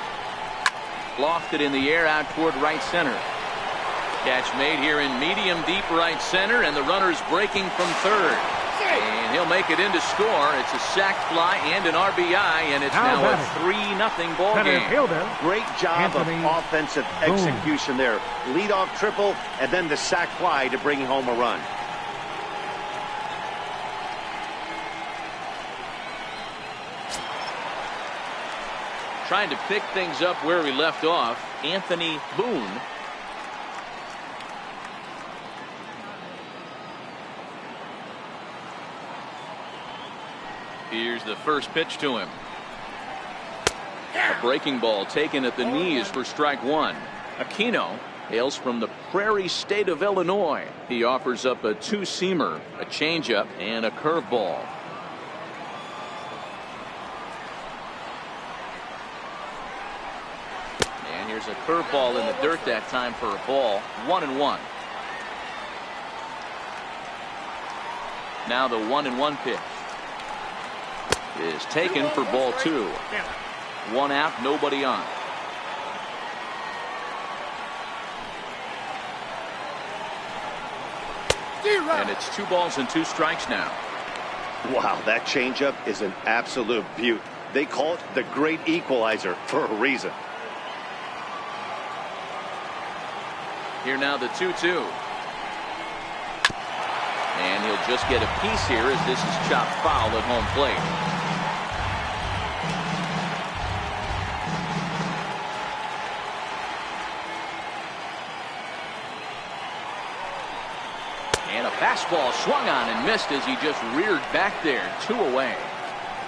Lofted in the air out toward right center. Catch made here in medium deep right center, and the runner's breaking from third. And he'll make it in to score. It's a sac fly and an RBI, and it's now a 3-0 ball Center game. fielder, Great job Anthony of offensive Boone. execution there. Leadoff triple and then the sac fly to bring home a run. Trying to pick things up where we left off, Anthony Boone. Here's the first pitch to him. A breaking ball taken at the knees for strike 1. Aquino hails from the prairie state of Illinois. He offers up a 2-seamer, a changeup, and a curveball. And here's a curveball in the dirt that time for a ball. 1-1. Now the 1-1 pitch is taken for ball 2. 1 out, nobody on. And it's 2 balls and 2 strikes now. Wow, that changeup is an absolute beaut. They call it the great equalizer for a reason. Here now the 2-2. And he'll just get a piece here as this is chopped foul at home plate. And a fastball swung on and missed as he just reared back there. 2 away.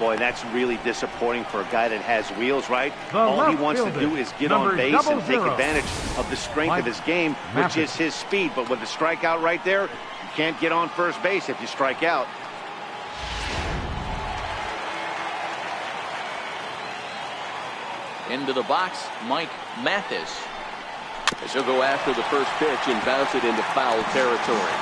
Boy, that's really disappointing for a guy that has wheels, right? The All he left wants to fielder, do is get number on base and 00, take advantage of the strength Mike of his game, which is his speed. But with the strikeout right there, you can't get on first base if you strike out. Into the box, Mike Mathis. As he'll go after the first pitch and bounce it into foul territory.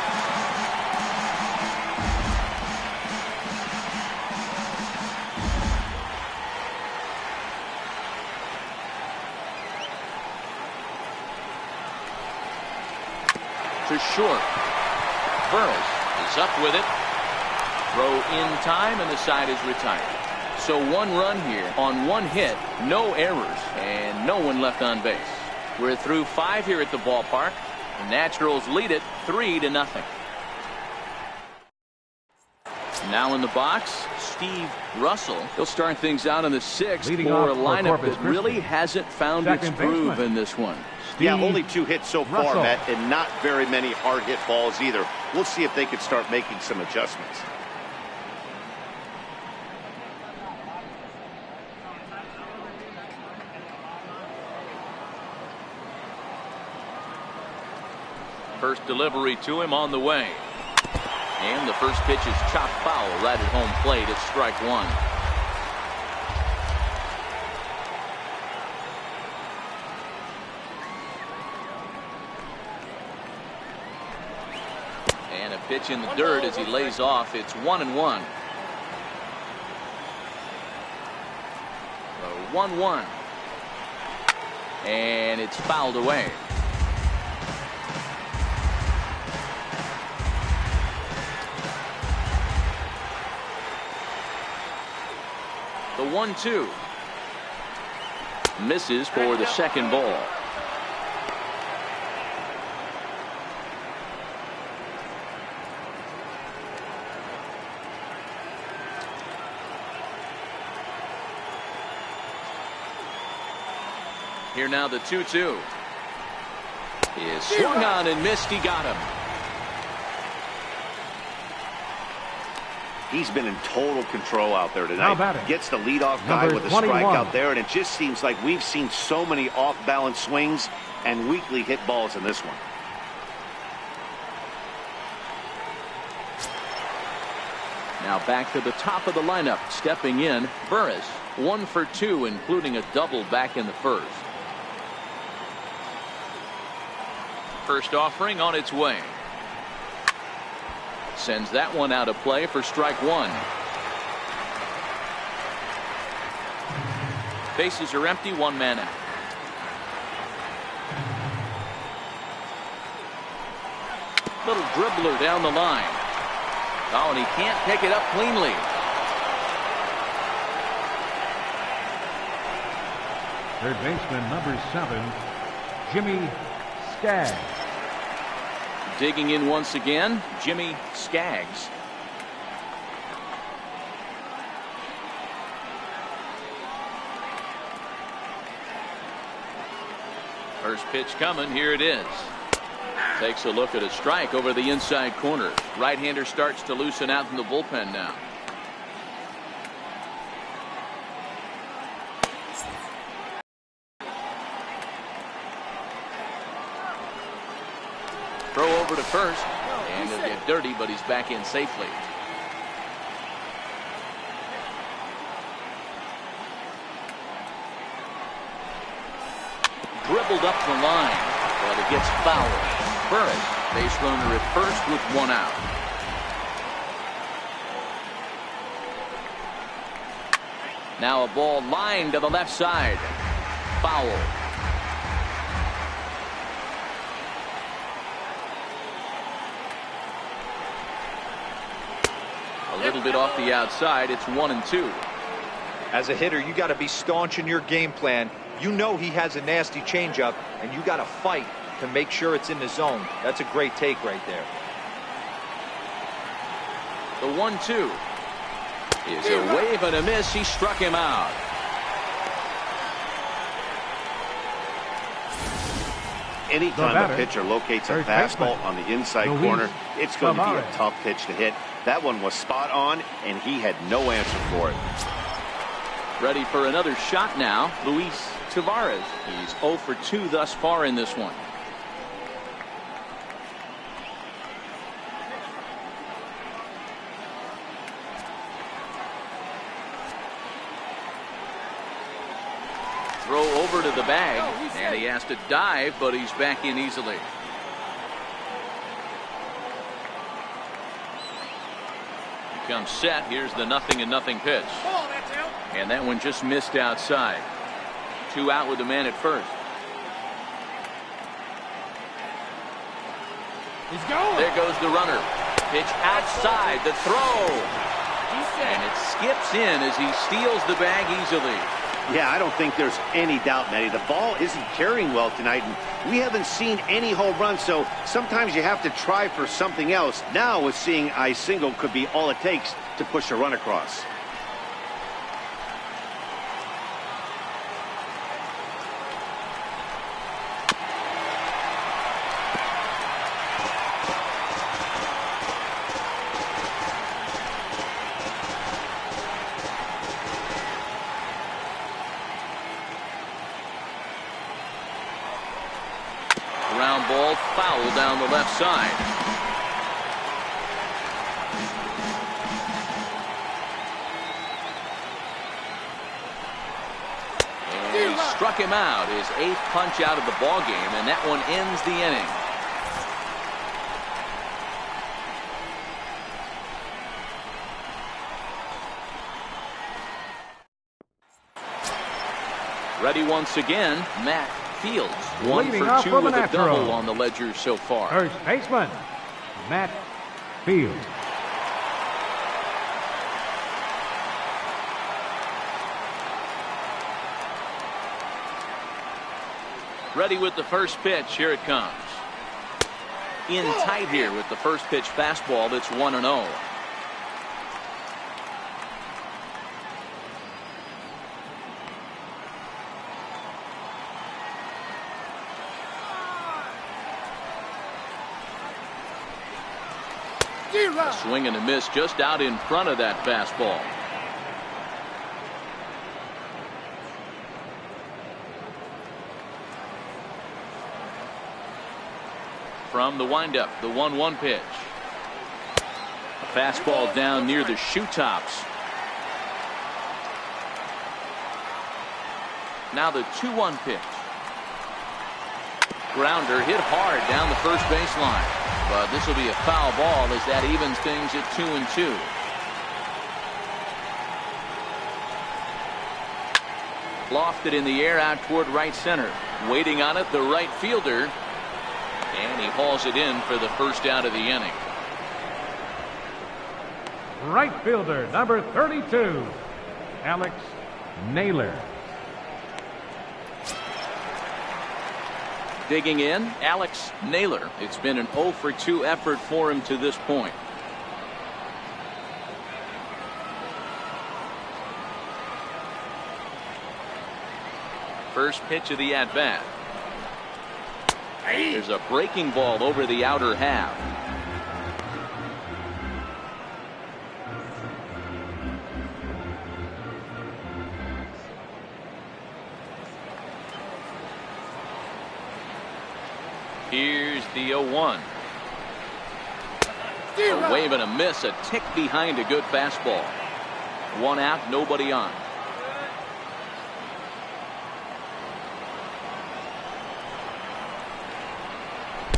To short. Burris is up with it. Throw in time, and the side is retired. So 1 run here on 1 hit, no errors, and no one left on base. We're through 5 here at the ballpark. The Naturals lead it 3-0. Now in the box, Steve Russell. He'll start things out in the 6th Leading for a off for lineup Corpus that really Christi. hasn't found Second its groove baseman. in this one. Yeah, Steve only 2 hits so far, Russell. Matt, and not very many hard hit balls either. We'll see if they can start making some adjustments. First delivery to him on the way. And the first pitch is chopped foul right at home plate. It's strike 1. And a pitch in the dirt as he lays off. It's 1-1. 1-1. And it's fouled away. The 1-2 misses for the second ball. Here now the 2-2 is swung on and missed. He got him. He's been in total control out there Now tonight. batting, Gets the leadoff guy number with a 21. strikeout there, and it just seems like we've seen so many off-balance swings and weakly hit balls in this one. Now back to the top of the lineup. Stepping in, Burris. 1 for 2, including a double back in the first. First offering on its way. Sends that one out of play for strike 1. Bases are empty, 1 man out. Little dribbler down the line. Oh, and he can't pick it up cleanly. Third baseman number 7, Jimmy Skaggs. Digging in once again, Jimmy Skaggs. First pitch coming. Here it is. Takes a look at a strike over the inside corner. Right-hander starts to loosen out in the bullpen now. Throw over to first, and he'll get dirty, but he's back in safely. Dribbled up the line, but it gets fouled. Burris, base runner at first with 1 out. Now a ball lined to the left side. Foul. A little bit off the outside. It's 1-2. As a hitter, you got to be staunch in your game plan. You know he has a nasty changeup, and you got to fight to make sure it's in the zone. That's a great take right there. The 1-2 is a wave and a miss. He struck him out. Anytime a pitcher locates a fastball on the inside corner, it's going to be a tough pitch to hit. That one was spot on, and he had no answer for it. Ready for another shot now, Luis Taveras. He's 0 for 2 thus far in this one. Throw over to the bag, and he has to dive, but he's back in easily. He comes set. Here's the 0-0 pitch. And that one just missed outside. 2 out with the man at first. He's going. There goes the runner. Pitch outside. The throw. And it skips in as he steals the bag easily. Yeah, I don't think there's any doubt, Matty. The ball isn't carrying well tonight, and we haven't seen any home runs, so sometimes you have to try for something else. Now, with seeing I single could be all it takes to push a run across. Ground ball foul down the left side. And he struck him out, his 8th punch out of the ball game, and that one ends the inning. Ready once again, Matt Fields. 1 for 2 with a double on the ledger so far. First baseman, Matt Fields. Ready with the first pitch. Here it comes. In tight here with the first pitch fastball. That's 1-0. A swing and a miss just out in front of that fastball. From the windup, the 1-1 pitch. A fastball down near the shoe tops. Now the 2-1 pitch. Grounder hit hard down the first baseline. But this will be a foul ball as that evens things at 2-2. Lofted in the air out toward right center. Waiting on it, the right fielder. And he hauls it in for the first out of the inning. Right fielder, number 32, Alex Naylor. Digging in, Alex Naylor. It's been an 0 for 2 effort for him to this point. First pitch of the at-bat. There's a breaking ball over the outer half. Here's the 0-1. A wave and a miss, a tick behind a good fastball. 1 out, nobody on.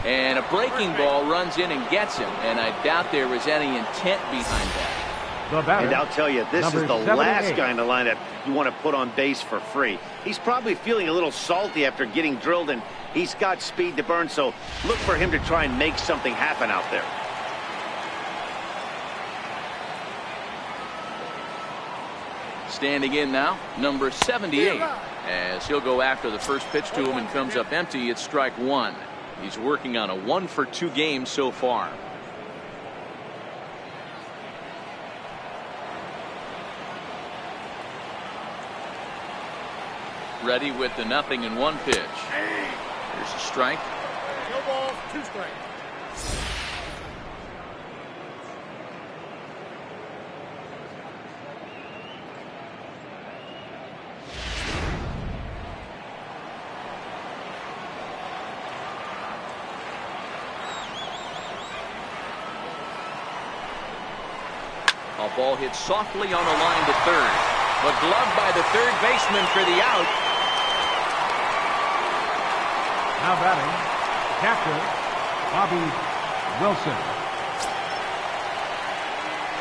And a breaking ball runs in and gets him, and I doubt there was any intent behind that. And I'll tell you, this is the last guy in the lineup you want to put on base for free. He's probably feeling a little salty after getting drilled, and he's got speed to burn, so look for him to try and make something happen out there. Standing in now, number 78, as he'll go after the first pitch to him and comes up empty. It's strike one. He's working on a 1-for-2 game so far. Ready with the 0-1 pitch. Here's a strike. No balls, 2 strikes. A ball hit softly on the line to third, but gloved by the third baseman for the out. Now batting, catcher Bobby Wilson.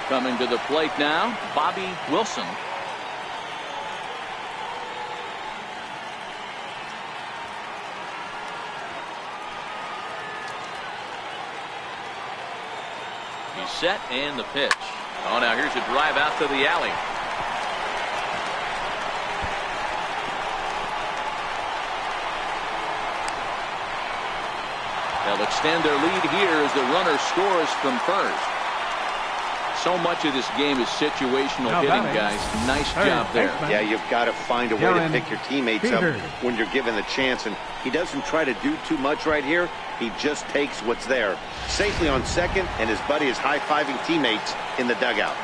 Coming to the plate now, Bobby Wilson. He's set and the pitch. Oh, now here's a drive out to the alley. They'll extend their lead here as the runner scores from first. So much of this game is situational hitting, guys. Nice job there. Yeah, you've got to find a way to pick your teammates up when you're given the chance, and he doesn't try to do too much right here. He just takes what's there. Safely on second, and his buddy is high-fiving teammates in the dugout.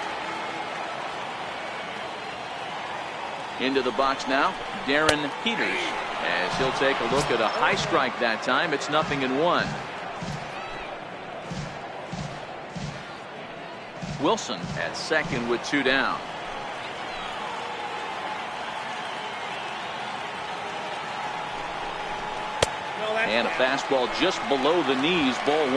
Into the box now, Darren Peters, as he'll take a look at a high strike that time. It's 0-1. Wilson at second with 2 down. And a fastball just below the knees, ball 1.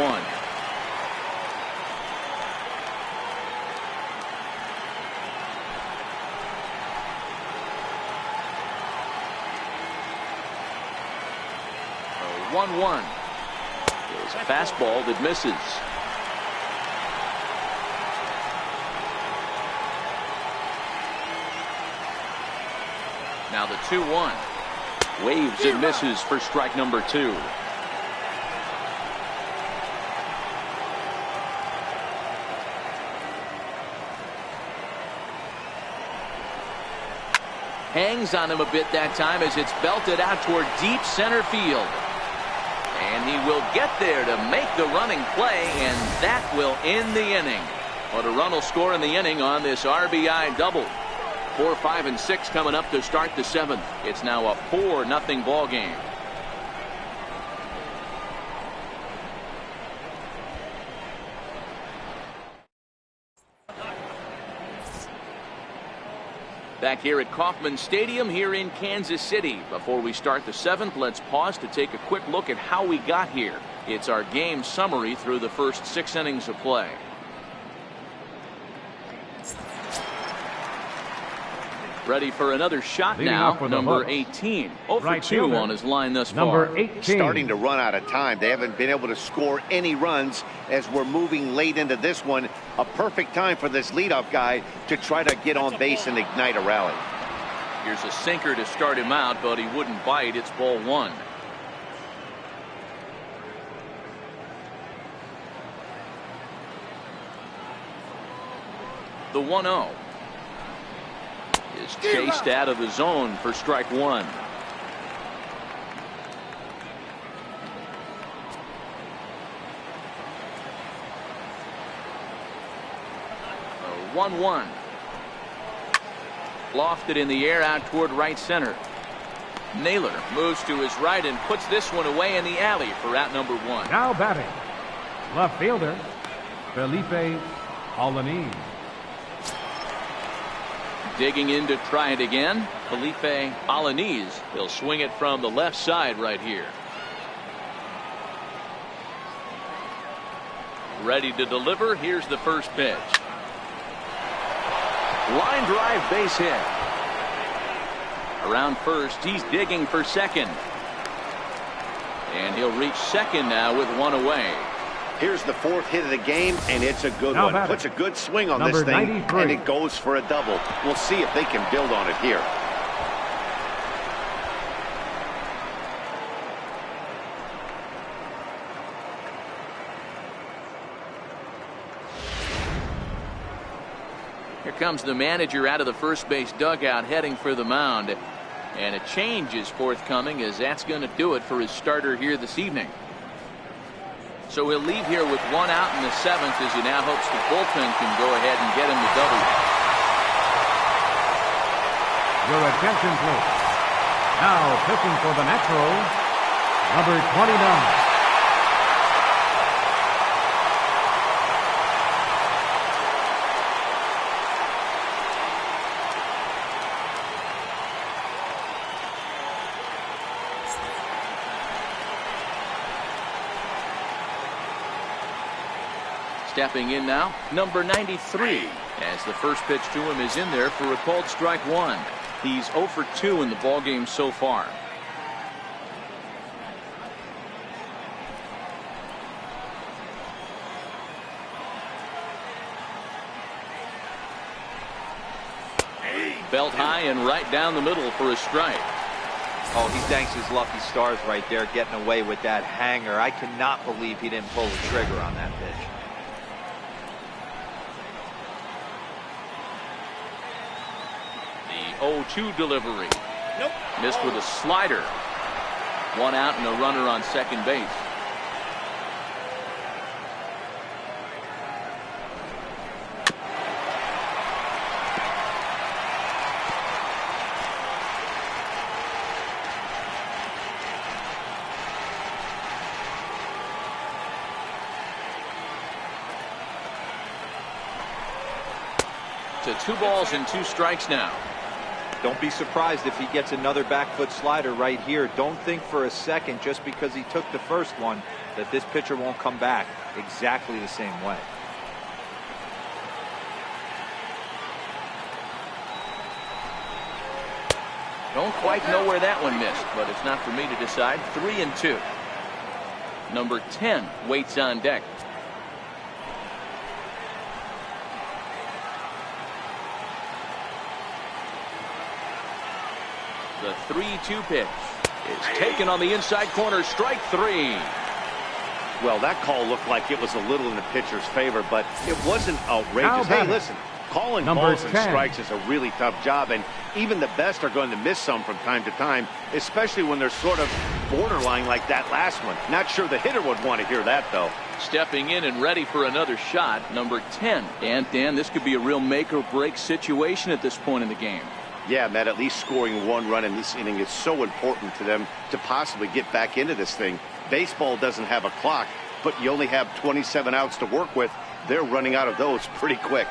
A 1-1 is a fastball that misses. Now the 2-1. Waves and misses for strike number 2. Hangs on him a bit that time as it's belted out toward deep center field. And he will get there to make the running play, and that will end the inning. But a run will score in the inning on this RBI double. 4, 5, and 6 coming up to start the 7th. It's now a 4-0 ball game. Back here at Kauffman Stadium here in Kansas City. Before we start the 7th, let's pause to take a quick look at how we got here. It's our game summary through the first 6 innings of play. Ready for another shot now. Number 18. 0-for-2 on his line thus far. Number 18. Starting to run out of time. They haven't been able to score any runs as we're moving late into this one. A perfect time for this leadoff guy to try to get on base and ignite a rally. Here's a sinker to start him out, but he wouldn't bite. It's ball 1. The 1-0 is chased out of the zone for strike 1. A 1-1. Lofted in the air out toward right center. Naylor moves to his right and puts this one away in the alley for out number 1. Now batting, left fielder Felipe Alaniz. Digging in to try it again, Felipe Alaniz. He'll swing it from the left side right here. Ready to deliver. Here's the first pitch. Line drive, base hit. Around first, he's digging for second. And he'll reach second now with 1 away. Here's the 4th hit of the game, and it's a good Now one. batting. Puts a good swing on Number this thing, 93. and it goes for a double. We'll see if they can build on it here. Here comes the manager out of the first base dugout heading for the mound. And a change is forthcoming, as that's going to do it for his starter here this evening. So he'll leave here with 1 out in the 7th, as he now hopes the bullpen can go ahead and get him the W. Your attention, please. Now pitching for the Naturals, number 29. Stepping in now, number 93, as the first pitch to him is in there for a called strike 1. He's 0 for 2 in the ballgame so far. Belt high and right down the middle for a strike. Oh, he thanks his lucky stars right there, getting away with that hanger. I cannot believe he didn't pull the trigger on that pitch. The 0-2 delivery. Nope. Missed with a slider. 1 out and a runner on second base. To 2 balls and 2 strikes now. Don't be surprised if he gets another back foot slider right here. Don't think for a second, just because he took the first one, that this pitcher won't come back exactly the same way. Don't quite know where that one missed, but it's not for me to decide. 3-2. Number 10 waits on deck. The 3-2 pitch is taken on the inside corner. Strike 3. Well, that call looked like it was a little in the pitcher's favor, but it wasn't outrageous. Now Hey, batting. listen, calling Number balls and 10. strikes is a really tough job, and even the best are going to miss some from time to time, especially when they're sort of borderline like that last one. Not sure the hitter would want to hear that, though. Stepping in and ready for another shot, number 10. And Dan, this could be a real make or break situation at this point in the game. Yeah, Matt, at least scoring 1 run in this inning is so important to them to possibly get back into this thing. Baseball doesn't have a clock, but you only have 27 outs to work with. They're running out of those pretty quick.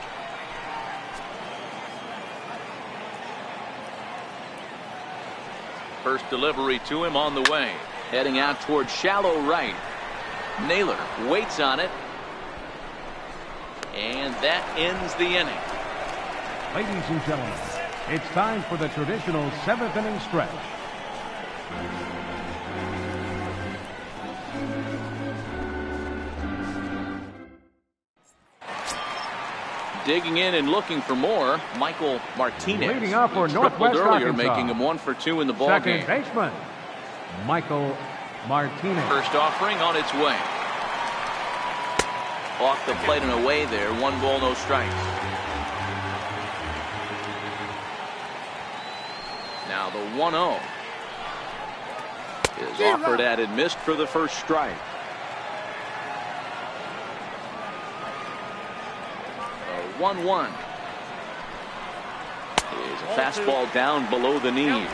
First delivery to him on the way. Heading out towards shallow right. Naylor waits on it. And that ends the inning. Ladies and gentlemen, it's time for the traditional 7th inning stretch. Digging in and looking for more, Michael Martinez. Leading off for He tripled Northwest earlier, Arkansas. making him 1 for 2 in the Second ballgame. baseman, Michael Martinez. First offering on its way. Off the plate and away there. 1 ball, no strikes. Now the 1-0 is offered at and missed for the first strike. The 1-1 is a fastball down below the knees.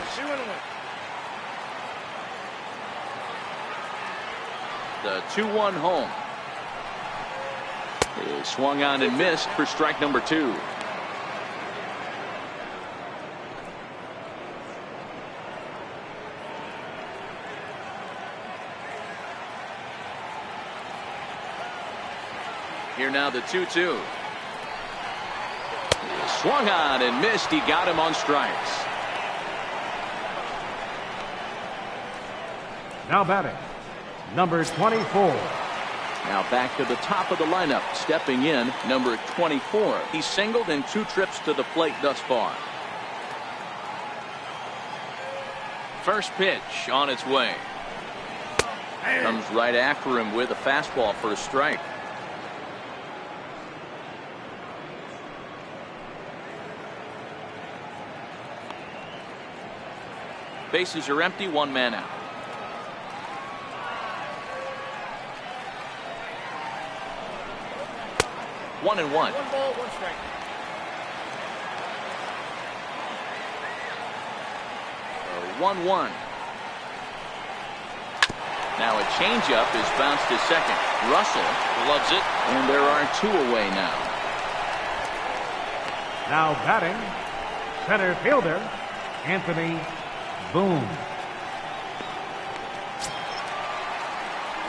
The 2-1 home is swung on and missed for strike number 2. Here now the 2-2. Swung on and missed. He got him on strikes. Now batting, number 24. Now back to the top of the lineup, stepping in, number 24. He's singled in 2 trips to the plate thus far. First pitch on its way. Comes right after him with a fastball for a strike. Bases are empty, 1 man out. One and one. 1 ball, 1 strike. So 1-1. Now a changeup is bounced to second. Russell loves it, and there are 2 away now. Now batting, center fielder, Anthony Boone.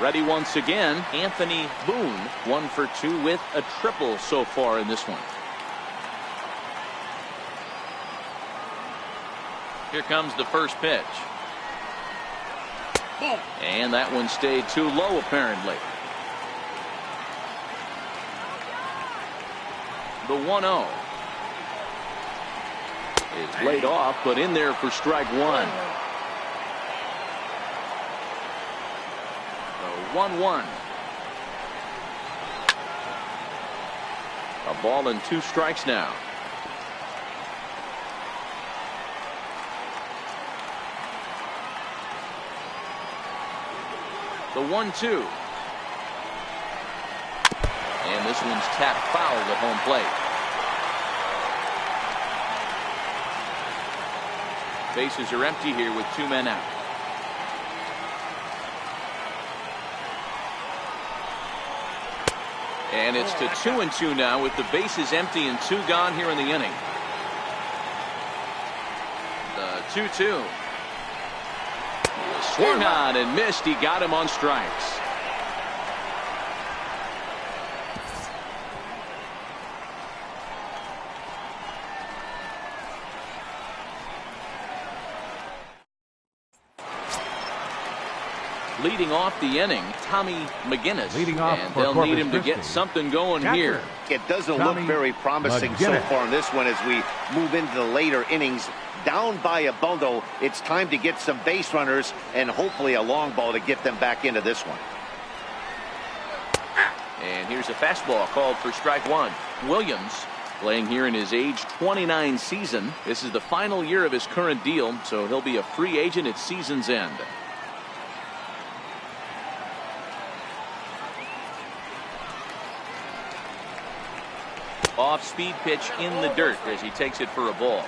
Ready once again, Anthony Boone, 1 for 2 with a triple so far in this one. Here comes the first pitch. And that one stayed too low, apparently. The 1-0 is laid off, but in there for strike 1. 1-1. A ball and 2 strikes now. The 1-2. And this one's tapped foul at home plate. Bases are empty here with 2 men out. And it's to 2-2 now with the bases empty and 2 gone here in the inning. The 2-2. Swung on and missed. He got him on strikes. Leading off the inning, Tommy McGinnis. Leading off and for they'll Corpus need him to Christi. get something going here. It doesn't Tommy look very promising so McGinnis. far in this one as we move into the later innings. Down by a bundle, it's time to get some base runners and hopefully a long ball to get them back into this one. And here's a fastball called for strike 1. Williams playing here in his age 29 season. This is the final year of his current deal, so he'll be a free agent at season's end. Off-speed pitch in the dirt as he takes it for a ball.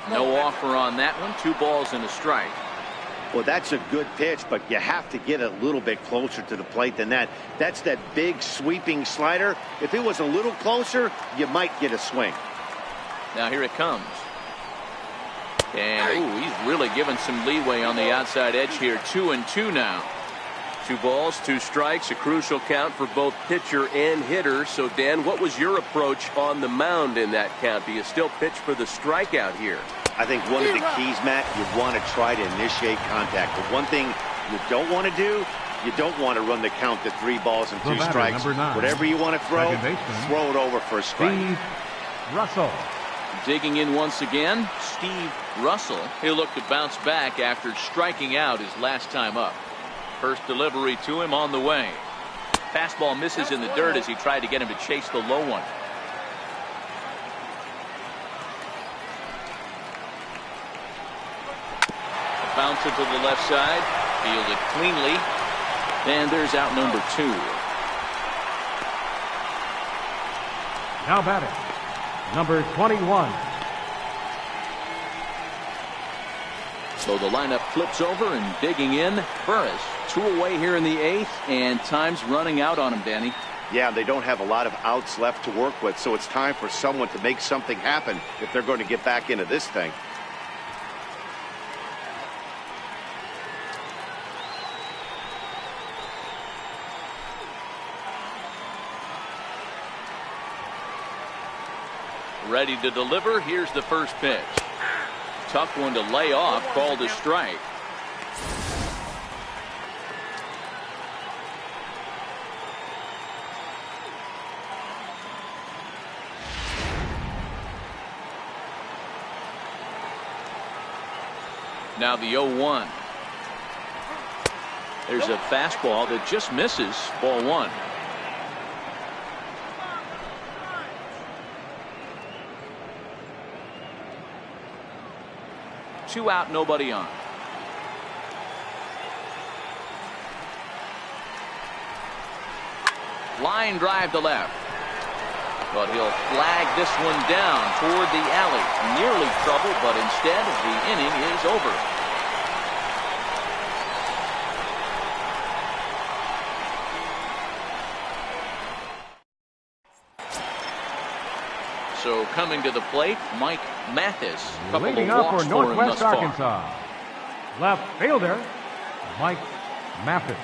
No offer on that one. 2 balls and a strike. Well, that's a good pitch, but you have to get a little bit closer to the plate than that. That's that big sweeping slider. If it was a little closer, you might get a swing. Now here it comes. And ooh, he's really given some leeway on the outside edge here. 2-2 now. 2 balls, 2 strikes, a crucial count for both pitcher and hitter. So, Dan, what was your approach on the mound in that count? Do you still pitch for the strikeout here? I think one of the keys, Matt, you want to try to initiate contact. The one thing you don't want to do, you don't want to run the count to 3 balls and 2 batter, strikes. number 9. Whatever you want to throw, Second baseman, throw it over for a strike. Steve Russell. Digging in once again, Steve Russell. He'll look to bounce back after striking out his last time up. First delivery to him on the way. Fastball misses in the dirt as he tried to get him to chase the low one. Bouncer to the left side, fielded cleanly, and there's out number 2. Now batting, number 21. So the lineup flips over and digging in. Burris, 2 away here in the 8th, and time's running out on him, Danny. Yeah, they don't have a lot of outs left to work with, so it's time for someone to make something happen if they're going to get back into this thing. Ready to deliver. Here's the first pitch. tough one to lay off, called a strike. Now the 0-1. There's a fastball that just misses. Ball 1. Two out, nobody on. Line drive to left. But he'll flag this one down toward the alley. Nearly trouble, but instead the inning is over. So coming to the plate, Mike Mathis. Leading up for Northwest Arkansas, left fielder Mike Mathis.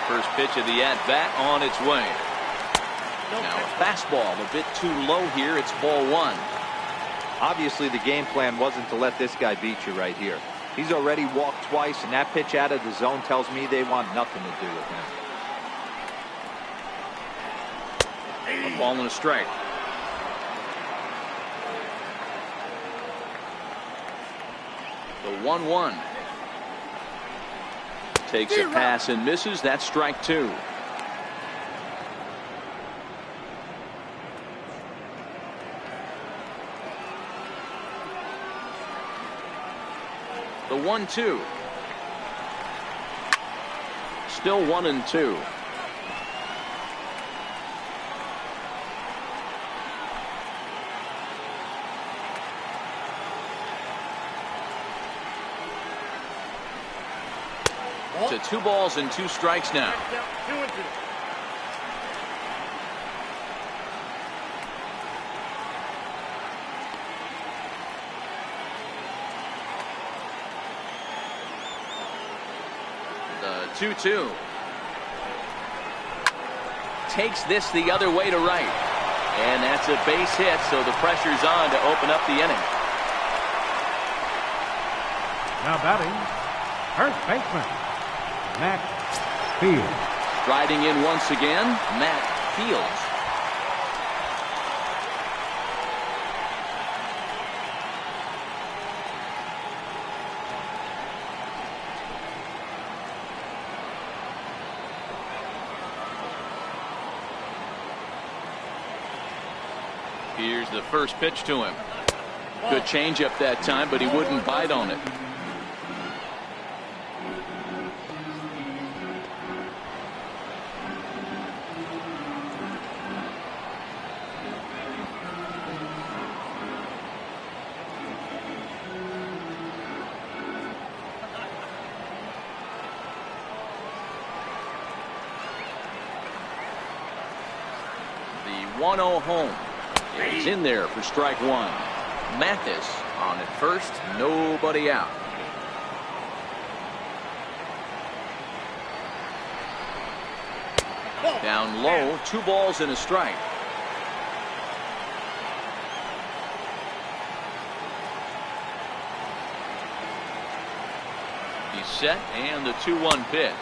First pitch of the at-bat on its way. Now a fastball a bit too low here. It's ball 1. Obviously the game plan wasn't to let this guy beat you right here. He's already walked twice, and that pitch out of the zone tells me they want nothing to do with him. A ball and a strike. The 1-1. Takes a pass and misses. That's strike 2. The 1-2. Still 1-2. To 2 balls and 2 strikes now. 2-2. The 2-2. Takes this the other way to right. And that's a base hit, so the pressure's on to open up the inning. Now batting, first baseman Matt Fields. Striding in once again, Matt Fields. Here's the first pitch to him. Good changeup that time, but he wouldn't bite on it. The 1-0 home. It's in there for strike 1. Mathis on at first, nobody out. Down low, 2 balls and a strike. He's set, and the 2-1 pitch.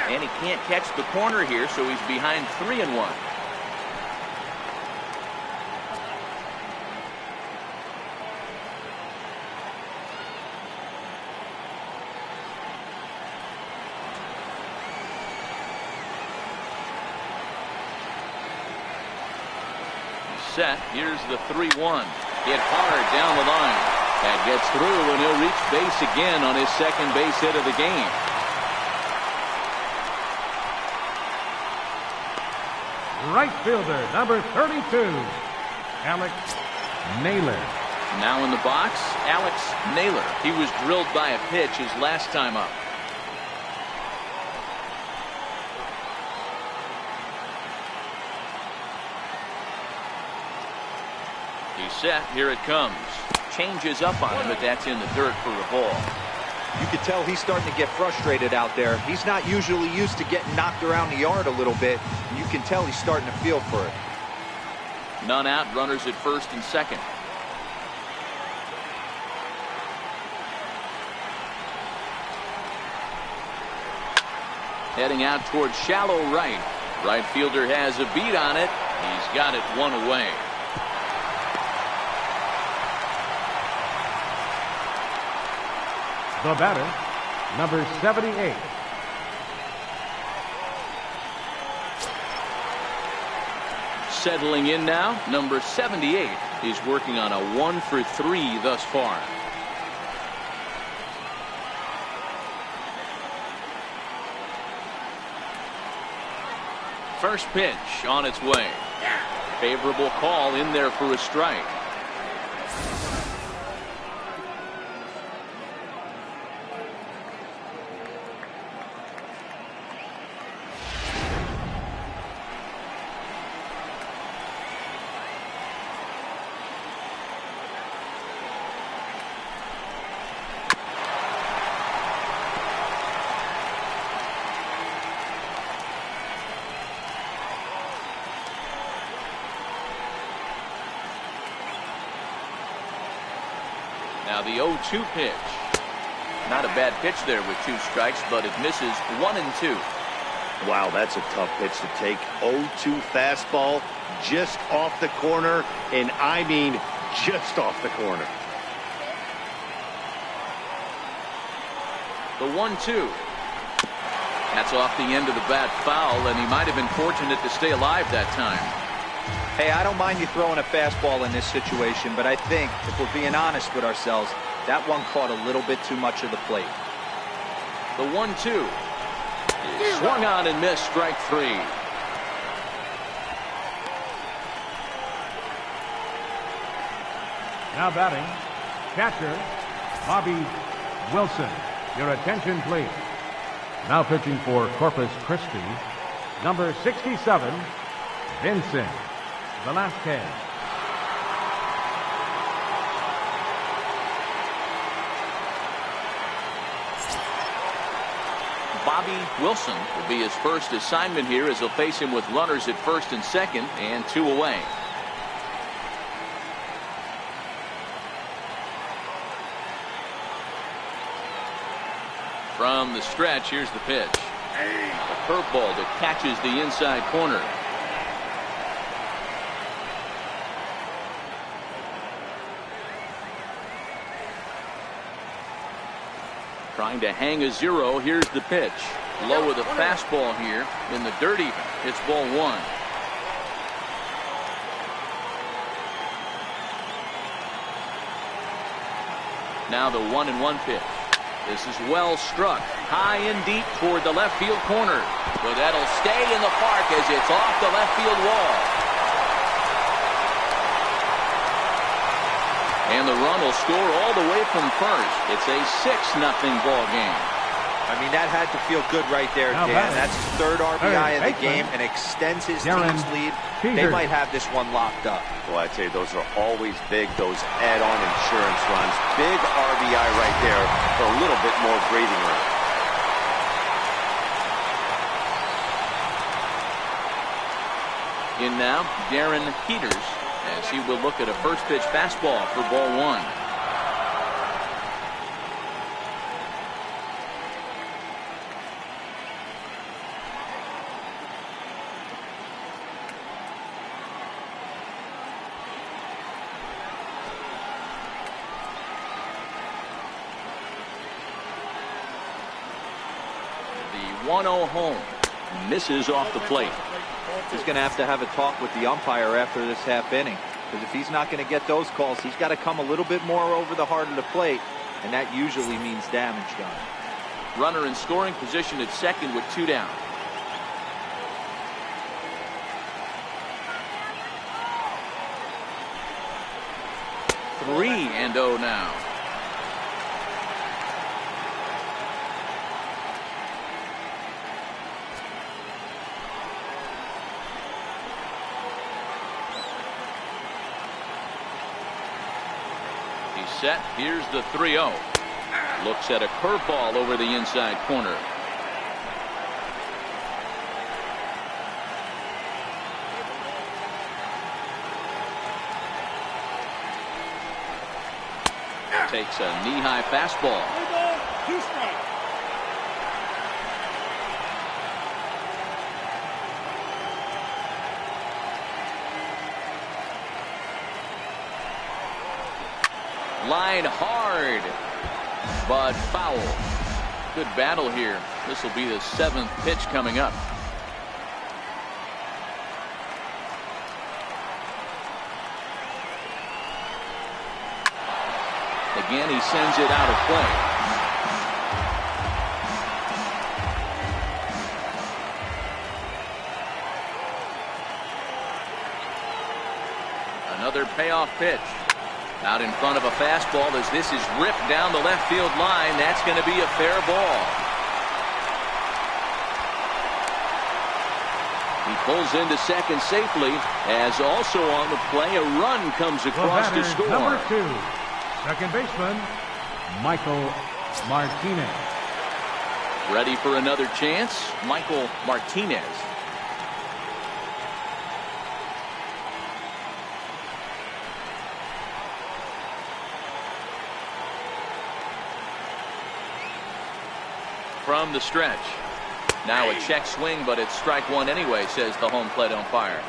And he can't catch the corner here, so he's behind 3-1. Set. Here's the 3-1. Hit hard down the line. That gets through, and he'll reach base again on his second base hit of the game. Right fielder, number 32, Alex Naylor. Now in the box, Alex Naylor. He was drilled by a pitch his last time up. Set. Here it comes. Changes up on him, but that's in the dirt for a ball. You can tell he's starting to get frustrated out there. He's not usually used to getting knocked around the yard a little bit. You can tell he's starting to feel for it. None out. Runners at first and second. heading out towards shallow right. Right fielder has a beat on it. He's got it one away. The batter, number 78. Settling in now, number 78. He's working on a 1-for-3 thus far. First pitch on its way. Favorable call in there for a strike. Now the 0-2 pitch. Not a bad pitch there with 2 strikes, but it misses 1 and 2. Wow, that's a tough pitch to take. 0-2 fastball just off the corner, and I mean just off the corner. The 1-2. That's off the end of the bat foul, and he might have been fortunate to stay alive that time. Hey, I don't mind you throwing a fastball in this situation, but I think, if we're being honest with ourselves, that one caught a little bit too much of the plate. The 1-2. Swung on and missed, strike 3. Now batting, catcher, Bobby Wilson. Your attention, please. Now pitching for Corpus Christi, number 67, Vincent Velasquez. Bobby Wilson will be his first assignment here as he'll face him with runners at first and second and 2 away. From the stretch, here's the pitch. A curveball that catches the inside corner. Trying to hang a 0. Here's the pitch. Low with a fastball here in the dirt even. It's ball 1. Now the 1-1 pitch. This is well struck. High and deep toward the left field corner. But that'll stay in the park as it's off the left field wall. And the run will score all the way from first. It's a 6-0 ball game. I mean, that had to feel good right there, Dan. That's his 3rd RBI of the game and extends his team's lead. They might have this one locked up. Well, I tell you, those are always big, those add-on insurance runs. Big RBI right there for a little bit more breathing room. In now, Darren Peters, as he will look at a first pitch fastball for ball 1. The 1-0 home misses off the plate. He's going to have a talk with the umpire after this half inning, because if he's not going to get those calls, he's got to come a little bit more over the heart of the plate, and that usually means damage done. Runner in scoring position at second with 2 down. Three and 0 now. Set. Here's the 3-0. Looks at a curveball over the inside corner. Takes a knee-high fastball. Line hard, but foul. Good battle here. This will be the 7th pitch coming up. Again, he sends it out of play. Another payoff pitch. Out in front of a fastball as this is ripped down the left field line. That's going to be a fair ball. He pulls into second safely, as also on the play a run comes across to score. Number 2, second baseman, Michael Martinez. Ready for another chance, Michael Martinez. From the stretch. Now a check swing, but it's strike one anyway, says the home plate umpire.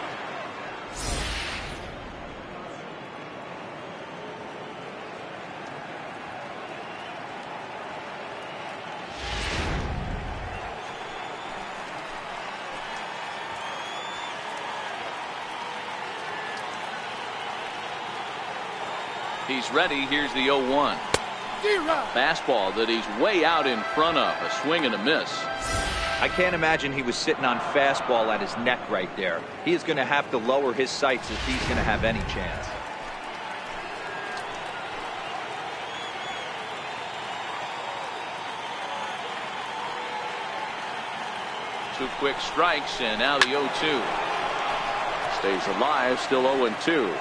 He's ready. Here's the 0-1. Fastball that he's way out in front of. A swing and a miss. I can't imagine he was sitting on fastball at his neck right there. He is going to have to lower his sights if he's going to have any chance. Two quick strikes, and now the 0-2. Stays alive, still 0-2.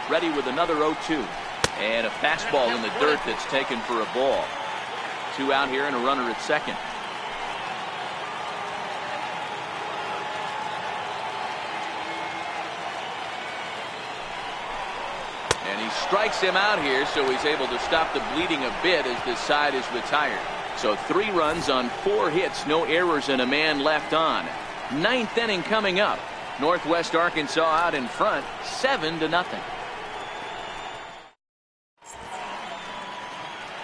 Ready with another 0-2. And a fastball in the dirt that's taken for a ball. 2 out here and a runner at second. And he strikes him out here, so he's able to stop the bleeding a bit as this side is retired. So 3 runs on 4 hits, no errors, and a man left on. 9th inning coming up. Northwest Arkansas out in front, 7-0.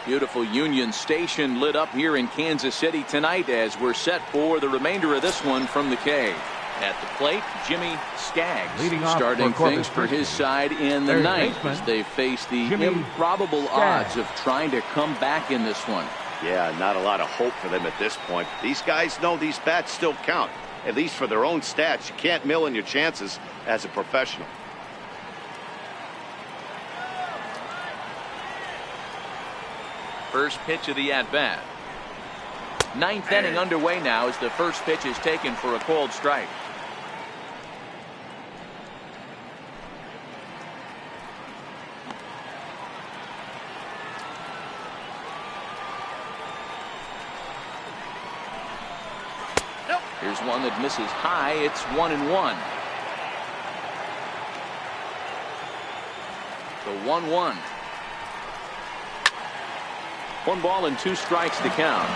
Beautiful Union Station lit up here in Kansas City tonight as we're set for the remainder of this one from the K. At the plate, Jimmy Skaggs starting things for his side in the 9th as they face the improbable odds of trying to come back in this one. Yeah, not a lot of hope for them at this point. These guys know these bats still count, at least for their own stats. You can't mill in your chances as a professional. First pitch of the at-bat. 9th inning underway now as the first pitch is taken for a called strike. Here's one that misses high. It's 1-1. The 1-1. 1 ball and 2 strikes to count.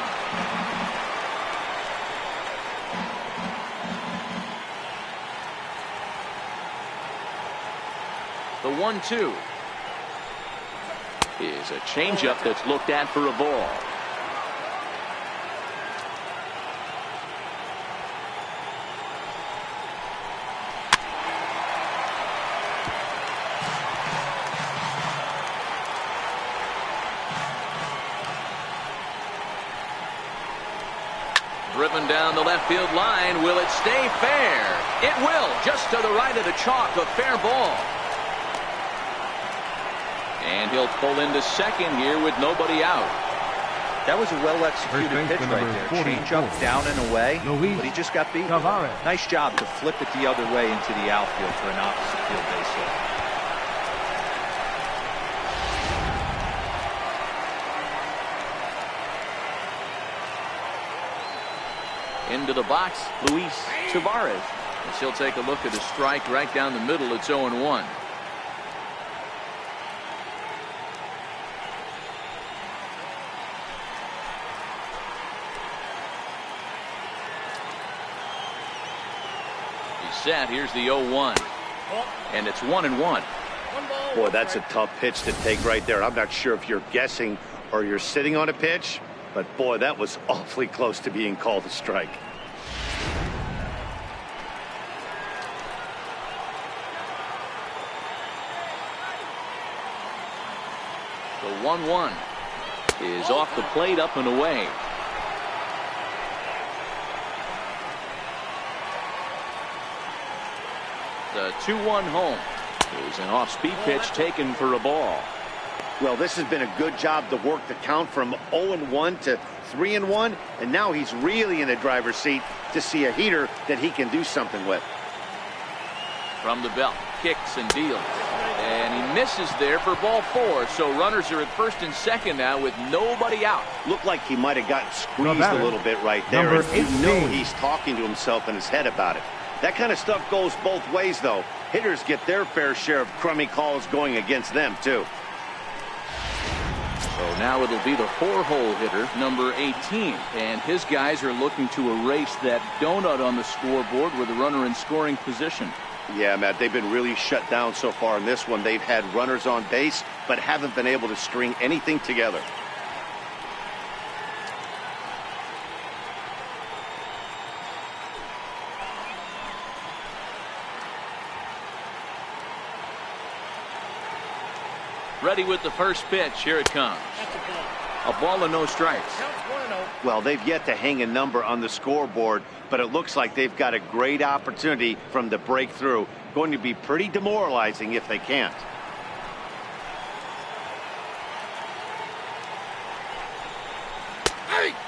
The 1-2 is a changeup that's looked at for a ball. Driven down the left field line. Will it stay fair? It will. Just to the right of the chalk. A fair ball. And he'll pull into second here with nobody out. That was a well-executed pitch right there. Change up, down and away. But he just got beat. Nice job to flip it the other way into the outfield for an opposite field base hit. Into the box, Luis Taveras. As he'll take a look at a strike right down the middle. It's 0-1. He's set. Here's the 0-1. And it's 1-1. Boy, that's a tough pitch to take right there. I'm not sure if you're guessing or you're sitting on a pitch, but boy, that was awfully close to being called a strike. The 1-1 is off the plate, up and away. The 2-1 home is an off-speed pitch taken for a ball. Well, this has been a good job to work the count from 0-1 to 3-1, and now he's really in the driver's seat to see a heater that he can do something with. From the belt, kicks and deals. And he misses there for ball 4. So runners are at first and second now with nobody out. Looked like he might have gotten squeezed a little bit right there. Number And you know 18. he's talking to himself in his head about it. That kind of stuff goes both ways, though. Hitters get their fair share of crummy calls going against them, too. So now it'll be the 4-hole hitter, number 18. And his guys are looking to erase that donut on the scoreboard with a runner in scoring position. Yeah, Matt, they've been really shut down so far in this one. They've had runners on base, but haven't been able to string anything together. Ready with the first pitch. Here it comes. That's a ball. A ball and no strikes. Counts 1-0. Well, they've yet to hang a number on the scoreboard, but it looks like they've got a great opportunity from the breakthrough. Going to be pretty demoralizing if they can't.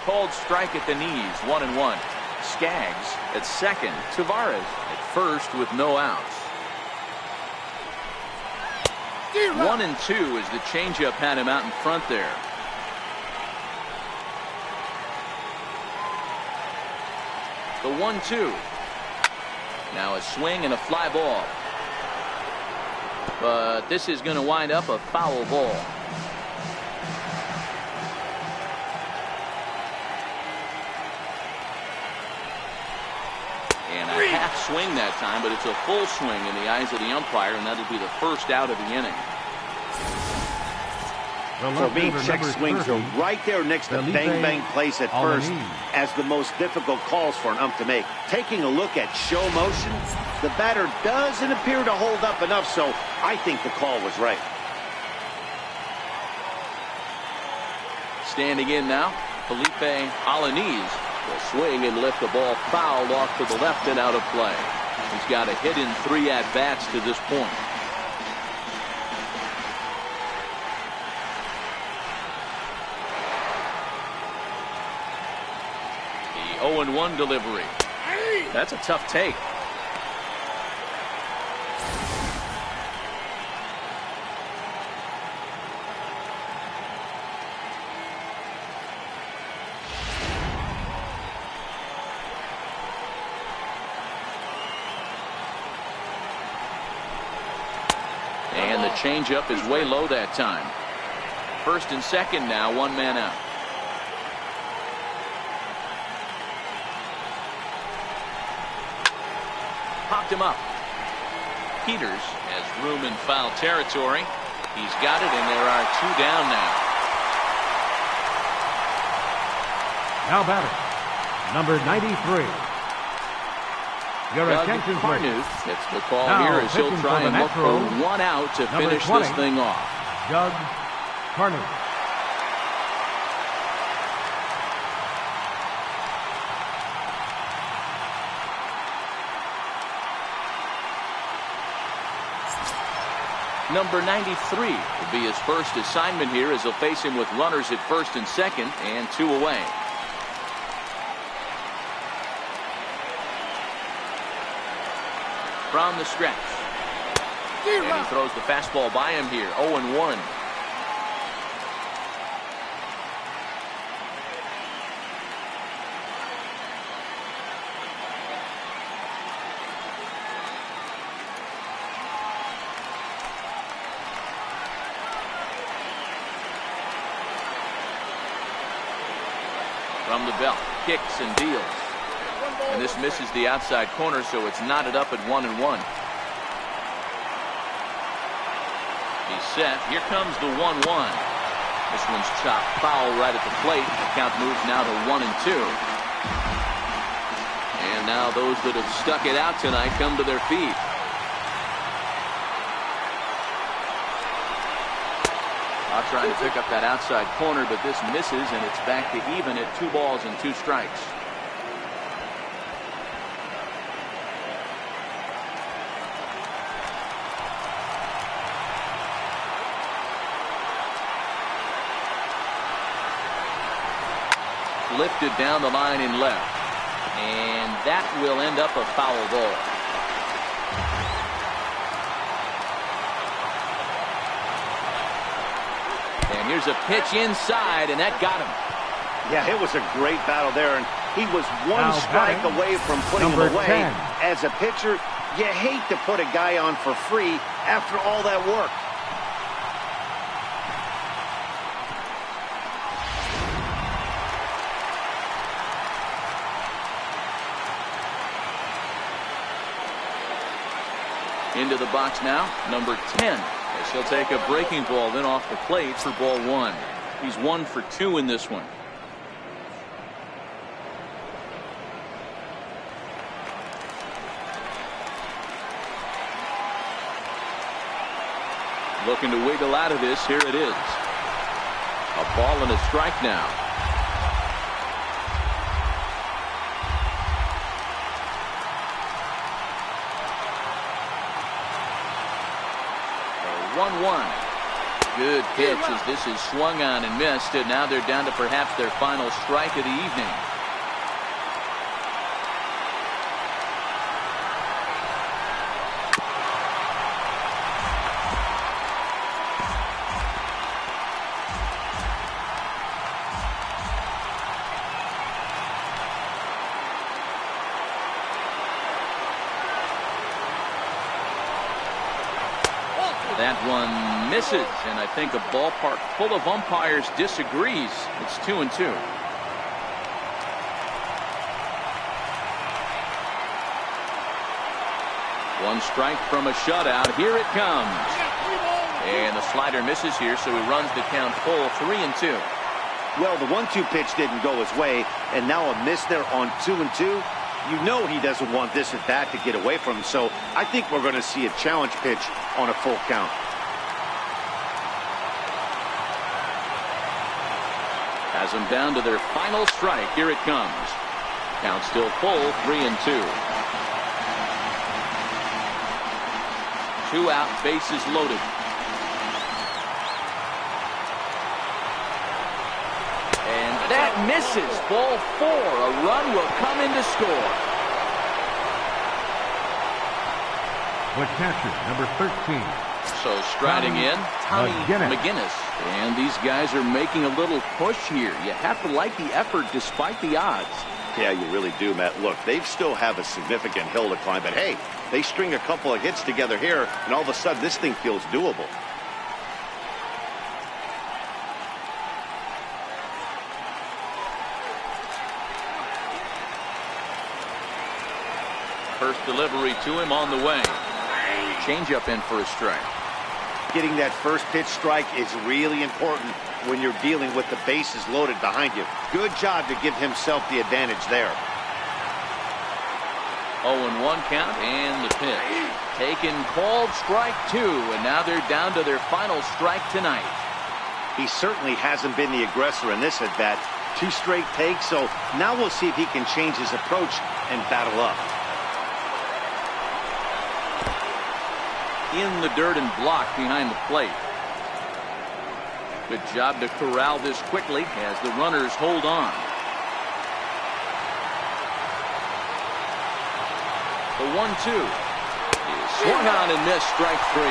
Called strike at the knees. 1-1. Skaggs at second. Tavares at first with no outs. 1-2 as the changeup had him out in front there. The 1-2. Now a swing and a fly ball. But this is going to wind up a foul ball. And a half swing that time, but it's a full swing in the eyes of the umpire, and that'll be the first out of the inning. For me, check swings are right there next to bang-bang plays at first as the most difficult calls for an ump to make. Taking a look at show motion, the batter doesn't appear to hold up enough, so I think the call was right. Standing in now, Felipe Alaniz will swing and lift the ball foul off to the left and out of play. He's got a hit in 3 at-bats to this point. The 0-1 delivery. That's a tough take. And the changeup is way low that time. First and second now, 1 man out. Popped him up. Peters has room in foul territory. He's got it, and there are 2 down now. Now batter, number 93. Your Doug attention, please. Carnuth gets the call Now here as he'll pitching try for the and look for Metros, 1 out to number finish 20. this thing off. Doug Carnuth. Number 93 will be his first assignment here as he'll face him with runners at first and second and 2 away. From the stretch. And he throws the fastball by him here. 0-1. From the belt, kicks and deals. And this misses the outside corner, so it's knotted up at 1-1. He's set. Here comes the 1-1. This one's chopped foul right at the plate. The count moves now to 1-2. And now those that have stuck it out tonight come to their feet. Trying to pick up that outside corner, but this misses, and it's back to even at 2 balls and 2 strikes. Lifted down the line in left, and that will end up a foul ball. And here's a pitch inside, and that got him. Yeah, it was a great battle there, and he was one Now strike batting, away from putting him number away. 10. As a pitcher, you hate to put a guy on for free after all that work. Into the box now, number 10. As he'll take a breaking ball then off the plate for ball 1. He's 1 for 2 in this one. Looking to wiggle out of this. Here it is. A ball and a strike now. A 1-1. Good pitch as this is swung on and missed, and now they're down to perhaps their final strike of the evening. That one misses, and I think a ballpark full of umpires disagrees. It's 2-2. One strike from a shutout. Here it comes. And the slider misses here, so he runs the count full 3-2. Well, the 1-2 pitch didn't go his way, and now a miss there on 2-2. You know he doesn't want this at bat to get away from him, so I think we're going to see a challenge pitch on a full count. Has them down to their final strike. Here it comes. Count still full, 3-2. 2 out, bases loaded. And that misses. Ball 4. A run will come in to score. The catcher, number 13. So striding in, Tommy McGinnis. And these guys are making a little push here. You have to like the effort despite the odds. Yeah, you really do, Matt. Look, they still have a significant hill to climb, but hey, they string a couple of hits together here, and all of a sudden this thing feels doable. First delivery to him on the way. Changeup in for a strike. Getting that first pitch strike is really important when you're dealing with the bases loaded behind you. Good job to give himself the advantage there. 0-1 count and the pitch. Taken, called, strike 2, and now they're down to their final strike tonight. He certainly hasn't been the aggressor in this at-bat. 2 straight takes, so now we'll see if he can change his approach and battle up. In the dirt and blocked behind the plate. Good job to corral this quickly as the runners hold on. The 1-2 is swung on and missed, strike 3.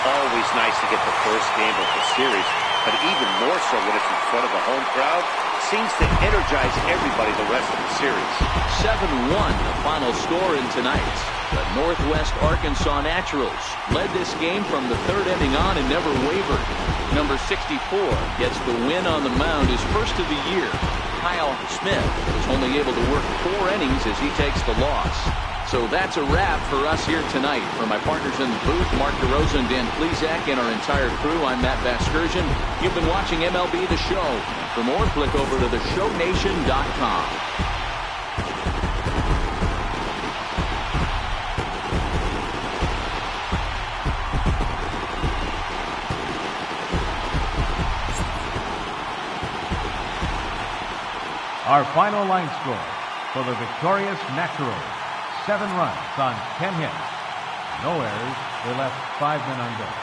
Always nice to get the first game of the series, but even more so when it's in front of a home crowd. Seems to energize everybody the rest of the series. 7-1 the final score in tonight's. The Northwest Arkansas Naturals led this game from the 3rd inning on and never wavered. Number 64 gets the win on the mound, his first of the year. Kyle Smith was only able to work 4 innings as he takes the loss. So that's a wrap for us here tonight. For my partners in the booth, Mark DeRosa and Dan Plesac, and our entire crew, I'm Matt Vasgersian. You've been watching MLB The Show. For more, click over to theshownation.com. Our final line score for the victorious Naturals. 7 runs on 10 hits. No errors. They left 5 men on base.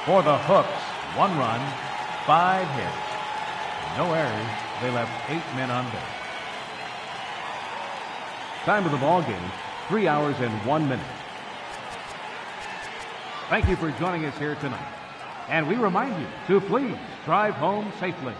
For the Hooks, 1 run, 5 hits. No errors. They left 8 men on base. Time of the ball game, 3 hours and 1 minute. Thank you for joining us here tonight. And we remind you to please drive home safely.